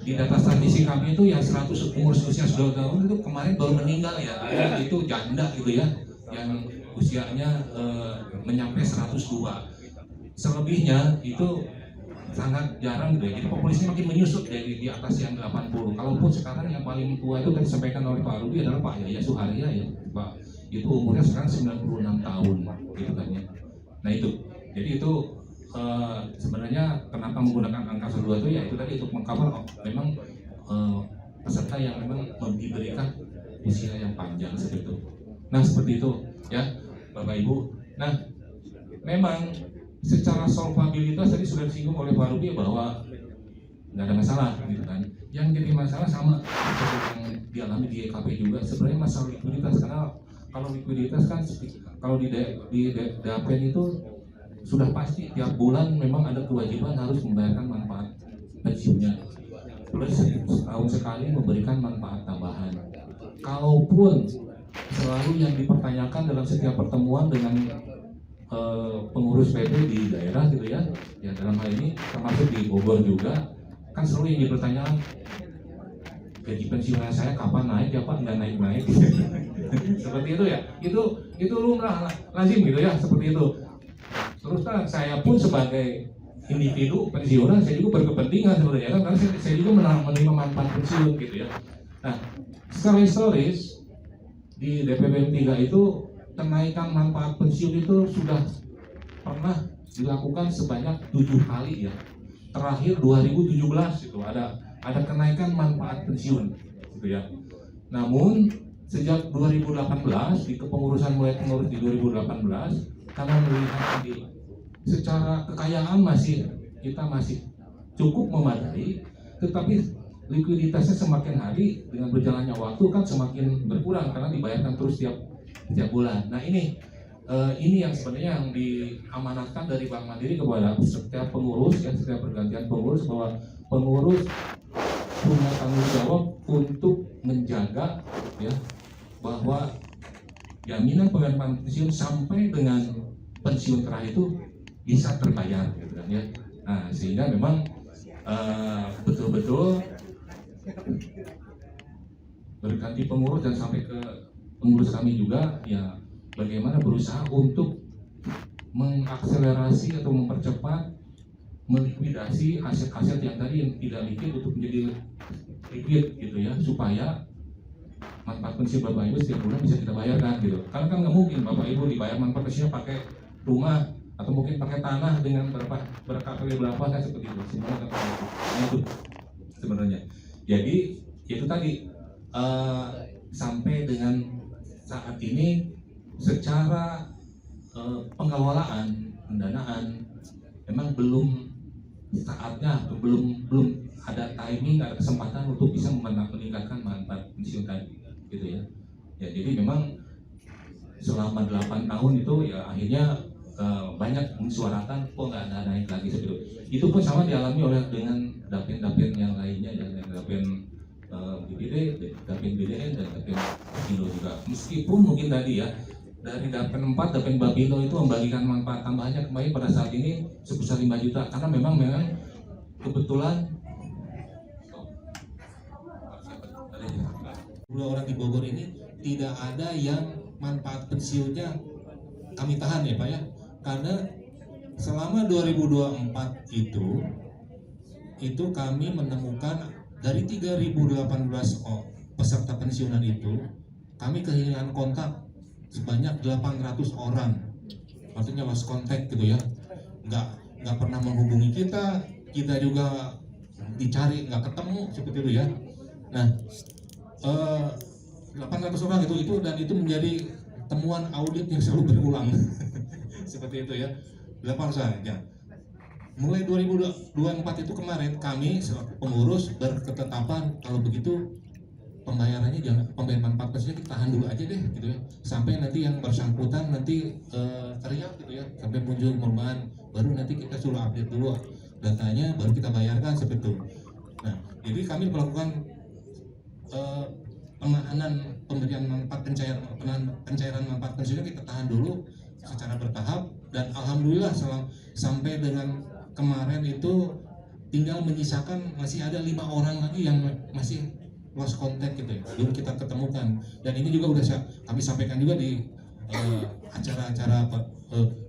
di data statistik kami itu yang 100 umur usia 102 tahun itu kemarin baru meninggal ya, itu janda gitu ya, yang usianya menyampai 102. Selebihnya itu sangat jarang gitu ya. Jadi populasi makin menyusut dari di atas yang 80. Kalaupun sekarang yang paling tua itu tadi disampaikan oleh Pak Ruby adalah Pak Yaya Suharya ya, Pak. Itu umurnya sekarang 96 tahun gitu kan ya. Nah itu. Jadi itu sebenarnya kenapa menggunakan angka 102 itu ya itu tadi untuk mengcover memang peserta yang memang diberikan usia yang panjang seperti itu. Nah seperti itu ya Bapak Ibu. Nah memang secara solvabilitas tadi sudah disinggung oleh Pak Ruby bahwa nggak ada masalah gitu kan. Yang jadi masalah sama seperti yang dialami di EKP juga sebenarnya masalah likuiditas, karena kalau likuiditas kan kalau di DAPEN itu sudah pasti tiap bulan memang ada kewajiban harus membayarkan manfaat pensiunnya, plus setahun sekali memberikan manfaat tambahan. Kalaupun selalu yang dipertanyakan dalam setiap pertemuan dengan pengurus PP di daerah gitu ya, ya dalam hal ini termasuk di Bogor juga, kan selalu yang dipertanyakan gaji pensiun saya kapan naik ya Pak, nggak naik seperti itu ya, itu lumrah lazim gitu ya, seperti itu. Terus kan saya pun sebagai individu pensiunan saya juga berkepentingan sebenarnya kan, karena saya juga menerima manfaat pensiun gitu ya. Nah secara historis di DPWM 3 itu kenaikan manfaat pensiun itu sudah pernah dilakukan sebanyak 7 kali ya. Terakhir 2017 itu ada kenaikan manfaat pensiun gitu ya. Namun sejak 2018 di kepengurusan mulai pengurus di 2018 karena melihat secara kekayaan kita masih cukup memadai, tetapi likuiditasnya semakin hari dengan berjalannya waktu kan semakin berkurang karena dibayarkan terus tiap bulan. Nah ini yang sebenarnya yang diamanatkan dari Bank Mandiri kepada setiap pengurus ya, setiap pergantian pengurus, bahwa pengurus punya tanggung jawab untuk menjaga ya bahwa jaminan penghasilan pensiun sampai dengan pensiun terakhir itu bisa terbayar gitu kan ya. Nah sehingga memang betul-betul berganti pengurus dan sampai ke pengurus kami juga ya bagaimana berusaha untuk mengakselerasi atau mempercepat melikuidasi aset-aset yang tadi yang tidak liquid untuk menjadi liquid gitu ya, supaya manfaat pensiun Bapak Ibu setiap bulan bisa kita bayarkan gitu. Karena kan nggak mungkin Bapak Ibu dibayar manfaat pensiunnya pakai rumah atau mungkin pakai tanah dengan berKPW berapa kan seperti itu. Sebenarnya kan itu sebenarnya. Jadi itu tadi sampai dengan saat ini secara pengelolaan pendanaan memang belum saatnya, belum ada timing, ada kesempatan untuk bisa meningkatkan manfaat pensiun tadi gitu ya. Ya jadi memang selama 8 tahun itu ya akhirnya banyak mensuarakan kok nggak ada naik lagi seperti itu. Itu pun sama dialami oleh dengan dapen-dapen yang lainnya, yang dapen BPD, dapen BDN dan dapen Indo juga. Meskipun mungkin tadi ya dari Dapen 4, Dapen Babino itu membagikan manfaat tambahannya kemarin pada saat ini sebesar 5 juta karena memang kebetulan 10 orang di Bogor ini tidak ada yang manfaat pensiunnya kami tahan ya Pak ya, karena selama 2024 itu kami menemukan dari 3.018 peserta pensiunan itu kami kehilangan kontak sebanyak 800 orang, artinya lost contact gitu ya, nggak pernah menghubungi kita juga dicari nggak ketemu seperti itu ya. Nah 800 orang itu dan itu menjadi temuan audit yang selalu berulang seperti itu ya. 800 saja. Mulai 2024 itu kemarin kami selaku pengurus berketetapan kalau begitu pembayarannya jangan, pembayaran manfaat pensiunnya kita tahan dulu aja deh gitu ya, sampai nanti yang bersangkutan nanti teriak gitu ya, sampai muncul perubahan baru nanti kita suruh update dulu datanya baru kita bayarkan seperti itu. Nah jadi kami melakukan penahanan pemberian manfaat pencairan manfaat pensiunnya kita tahan dulu secara bertahap, dan alhamdulillah sampai dengan kemarin itu tinggal menyisakan masih ada 5 orang lagi yang masih lost contact gitu ya, belum kita ketemukan. Dan ini juga udah kami sampaikan juga di acara-acara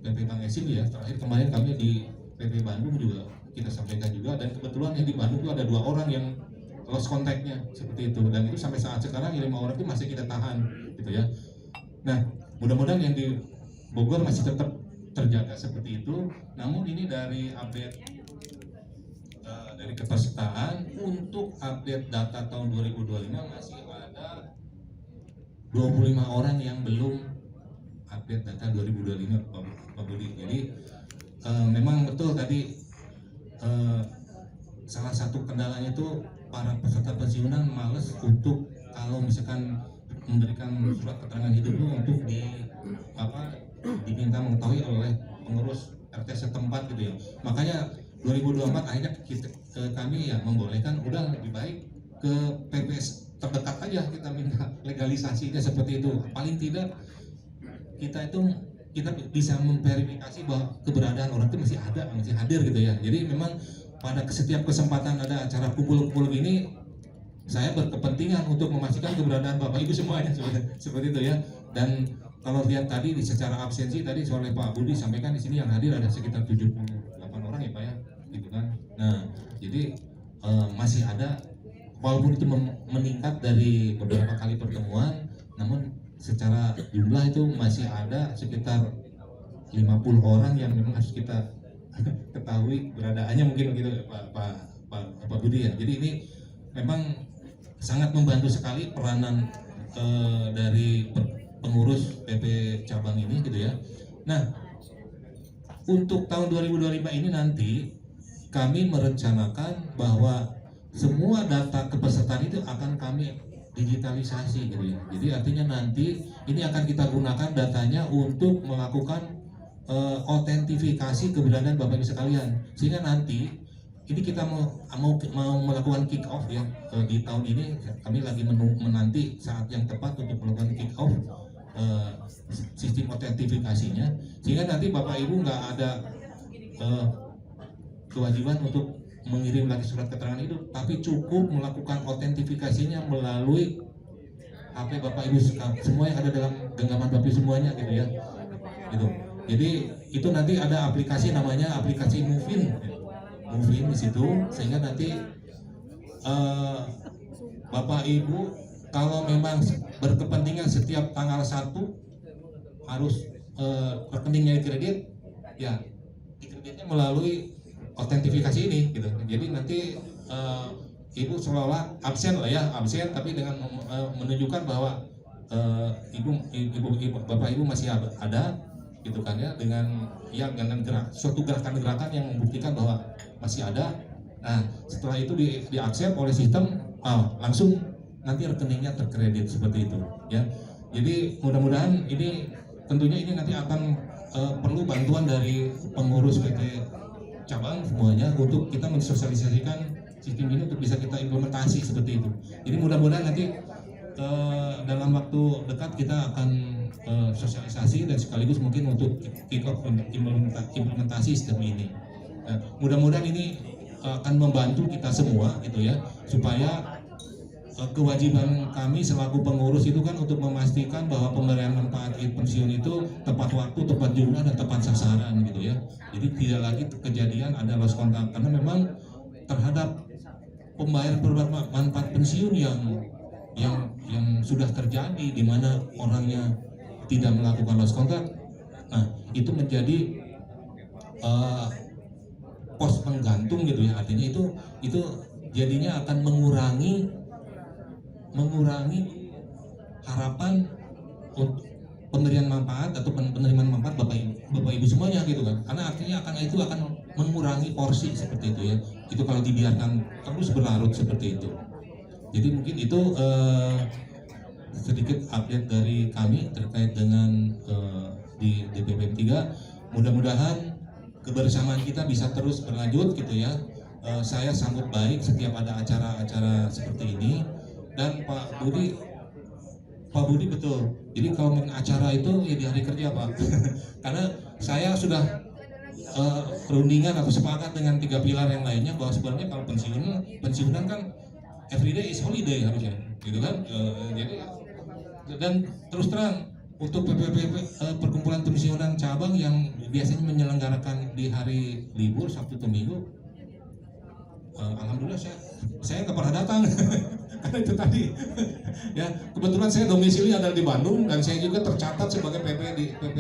PP Bank Esim ya, terakhir kemarin kami di PP Bandung juga kita sampaikan juga, dan kebetulan yang di Bandung itu ada 2 orang yang lost contact-nya seperti itu, dan itu sampai saat sekarang 5 orang itu masih kita tahan gitu ya. Nah mudah-mudahan yang di Bogor masih tetap terjaga seperti itu. Namun ini dari update dari kepesertaan untuk update data tahun 2025 masih ada 25 orang yang belum update data 2025 Pak Budi. Jadi memang betul tadi salah satu kendalanya itu para peserta pensiunan males untuk kalau misalkan memberikan surat keterangan hidup itu untuk diminta mengetahui oleh pengurus RT setempat gitu ya. Makanya 2024 akhirnya kami ya membolehkan udah lebih baik ke PPS terdekat aja kita minta legalisasinya seperti itu. Paling tidak kita bisa memverifikasi bahwa keberadaan orang itu masih ada, masih hadir gitu ya. Jadi memang pada setiap kesempatan ada acara kumpul-kumpul ini saya berkepentingan untuk memastikan keberadaan Bapak Ibu semuanya seperti itu ya. Dan kalau lihat tadi secara absensi tadi oleh Pak Budi sampaikan di sini yang hadir ada sekitar 78 orang ya Pak ya, gitu kan. Nah, jadi masih ada walaupun itu meningkat dari beberapa kali pertemuan, namun secara jumlah itu masih ada sekitar 50 orang yang memang harus kita ketahui beradaannya mungkin begitu Pak Budi ya. Jadi ini memang sangat membantu sekali peranan dari pengurus PP cabang ini gitu ya. Nah, untuk tahun 2025 ini nanti kami merencanakan bahwa semua data kepesertaan itu akan kami digitalisasi gitu ya. Jadi artinya nanti ini akan kita gunakan datanya untuk melakukan autentifikasi keberadaan Bapak Ibu sekalian, sehingga nanti ini kita mau melakukan kick off ya di tahun ini. Kami lagi menanti saat yang tepat untuk melakukan kick off sistem autentifikasinya, sehingga nanti Bapak Ibu nggak ada kewajiban untuk mengirim lagi surat keterangan itu, tapi cukup melakukan autentifikasinya melalui HP Bapak Ibu semua yang ada dalam genggaman Bapak Ibu semuanya gitu ya. Gitu. Jadi itu nanti ada aplikasi namanya aplikasi Movin di situ, sehingga nanti Bapak Ibu kalau memang berkepentingan setiap tanggal 1 harus rekeningnya dikredit, ya dikreditnya melalui autentifikasi ini gitu. Jadi nanti Ibu seolah-olah absen lah ya, absen tapi dengan menunjukkan bahwa Bapak Ibu masih ada gitu kan ya, dengan suatu gerakan-gerakan yang membuktikan bahwa masih ada. Nah setelah itu diakses oleh sistem, langsung nanti rekeningnya terkredit seperti itu ya. Jadi mudah-mudahan ini tentunya ini nanti akan perlu bantuan dari pengurus PT cabang semuanya untuk kita mensosialisasikan sistem ini untuk bisa kita implementasi seperti itu. Jadi mudah-mudahan nanti dalam waktu dekat kita akan sosialisasi dan sekaligus mungkin untuk kick off implementasi sistem ini. Nah, mudah-mudahan ini akan membantu kita semua gitu ya, supaya kewajiban kami selaku pengurus itu kan untuk memastikan bahwa pemberian manfaat pensiun itu tepat waktu, tepat jumlah, dan tepat sasaran gitu ya. Jadi tidak lagi kejadian ada lost kontak, karena memang terhadap pembayaran manfaat pensiun yang sudah terjadi di mana orangnya tidak melakukan lost kontak, nah itu menjadi pos penggantung gitu ya. Artinya itu jadinya akan mengurangi harapan untuk pemberian manfaat atau penerimaan manfaat bapak ibu semuanya gitu kan, karena artinya itu akan mengurangi porsi seperti itu ya. Itu kalau dibiarkan terus berlarut seperti itu. Jadi mungkin itu sedikit update dari kami terkait dengan di DPP 3. Mudah-mudahan kebersamaan kita bisa terus berlanjut gitu ya. Saya sambut baik setiap ada acara-acara seperti ini. Dan Pak Budi betul. Jadi kalau main acara itu ya di hari kerja Pak. Karena saya sudah rundingan atau sepakat dengan 3 pilar yang lainnya bahwa sebenarnya kalau pensiunan kan everyday is holiday harusnya, gitu kan. Jadi dan terus terang untuk perkumpulan pensiunan cabang yang biasanya menyelenggarakan di hari libur Sabtu atau Minggu, alhamdulillah saya nggak pernah datang. Karena itu tadi ya, kebetulan saya domisili ada di Bandung dan saya juga tercatat sebagai PP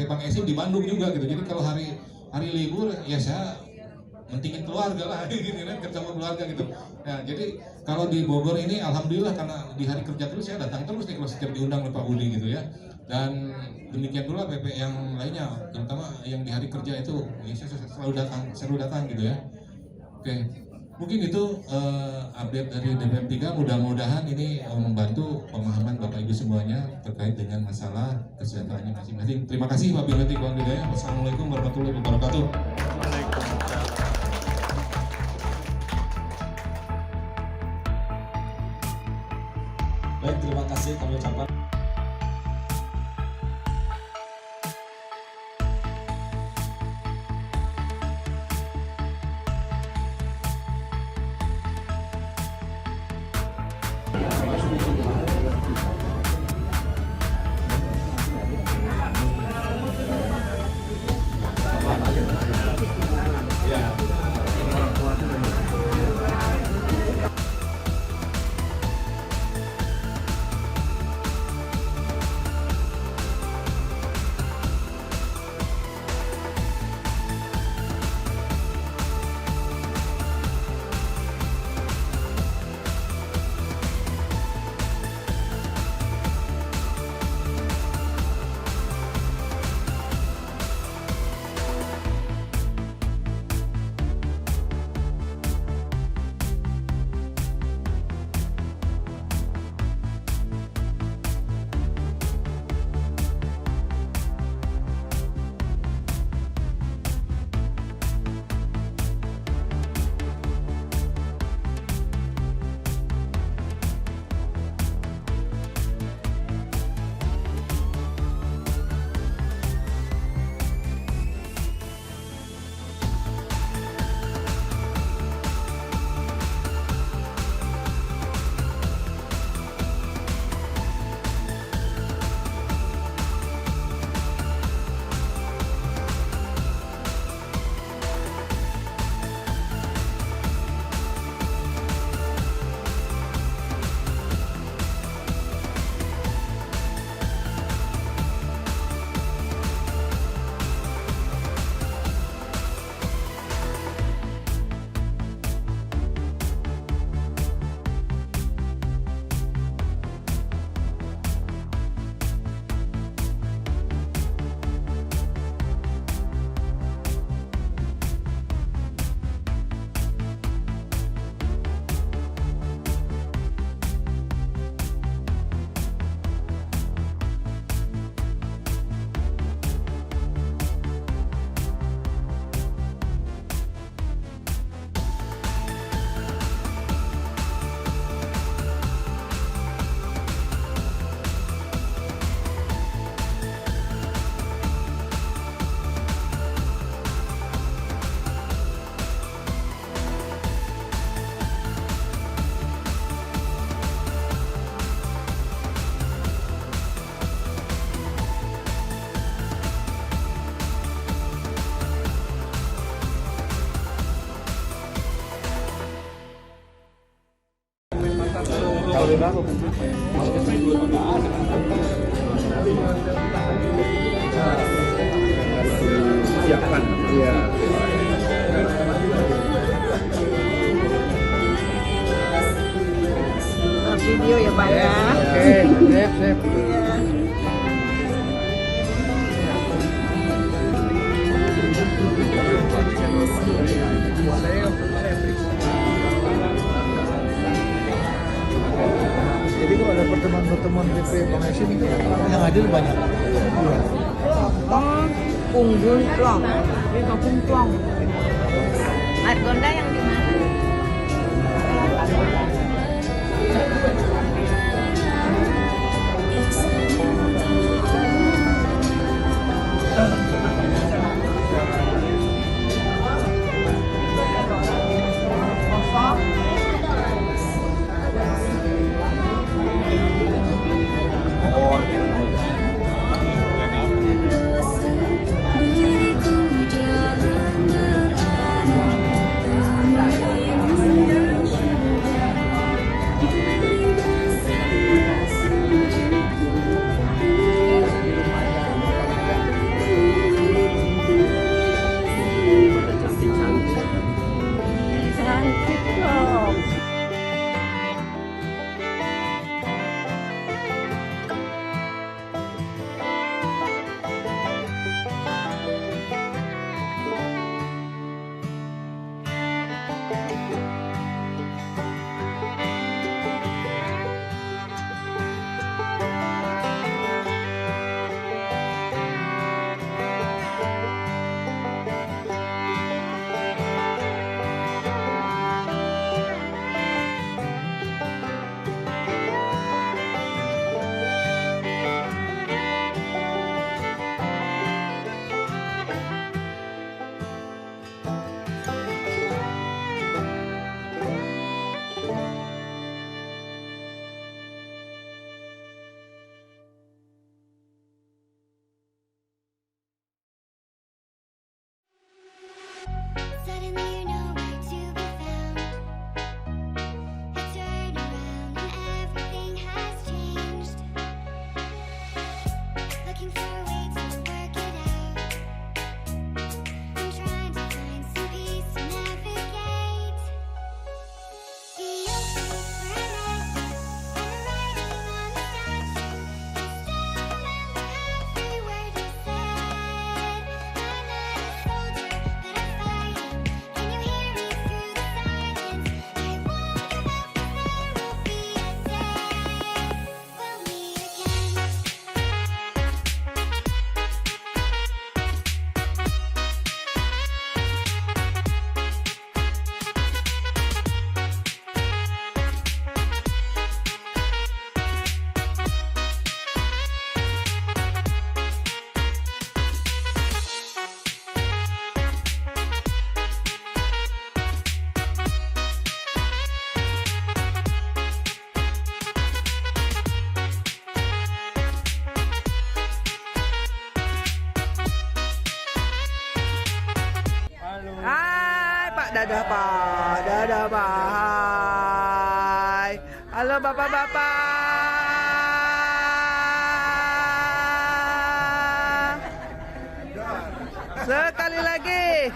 Bank Esim di Bandung juga gitu. Jadi kalau hari libur ya saya mentingin keluarga lah gitu kan, ketemu keluarga gitu. Ya, jadi kalau di Bogor ini alhamdulillah karena di hari kerja terus saya datang terus nih kalau setiap diundang oleh Pak Budi gitu ya. Dan demikian pula PP yang lainnya, terutama yang di hari kerja itu ya saya selalu datang gitu ya. Oke. Mungkin itu update dari DPP 3. Mudah-mudahan ini membantu pemahaman Bapak Ibu semuanya terkait dengan masalah kesejahteraannya masing-masing. Terima kasih wabillahi taufiq wal hidayah. Wassalamualaikum warahmatullahi wabarakatuh. Baik, terima kasih kami ucapkan. Siapkan. Iya. Video ya Pak ya. Oke, sip. Jadi kalau ada pertemuan-pertemuan PP Pengesin itu yang hadir banyak. Punggung plong. Punggung plong. Margonda yang di mana? Dadah Pak, dadah Pak. Hai. Halo Bapak-bapak. Sekali lagi.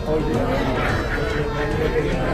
Oh, iya.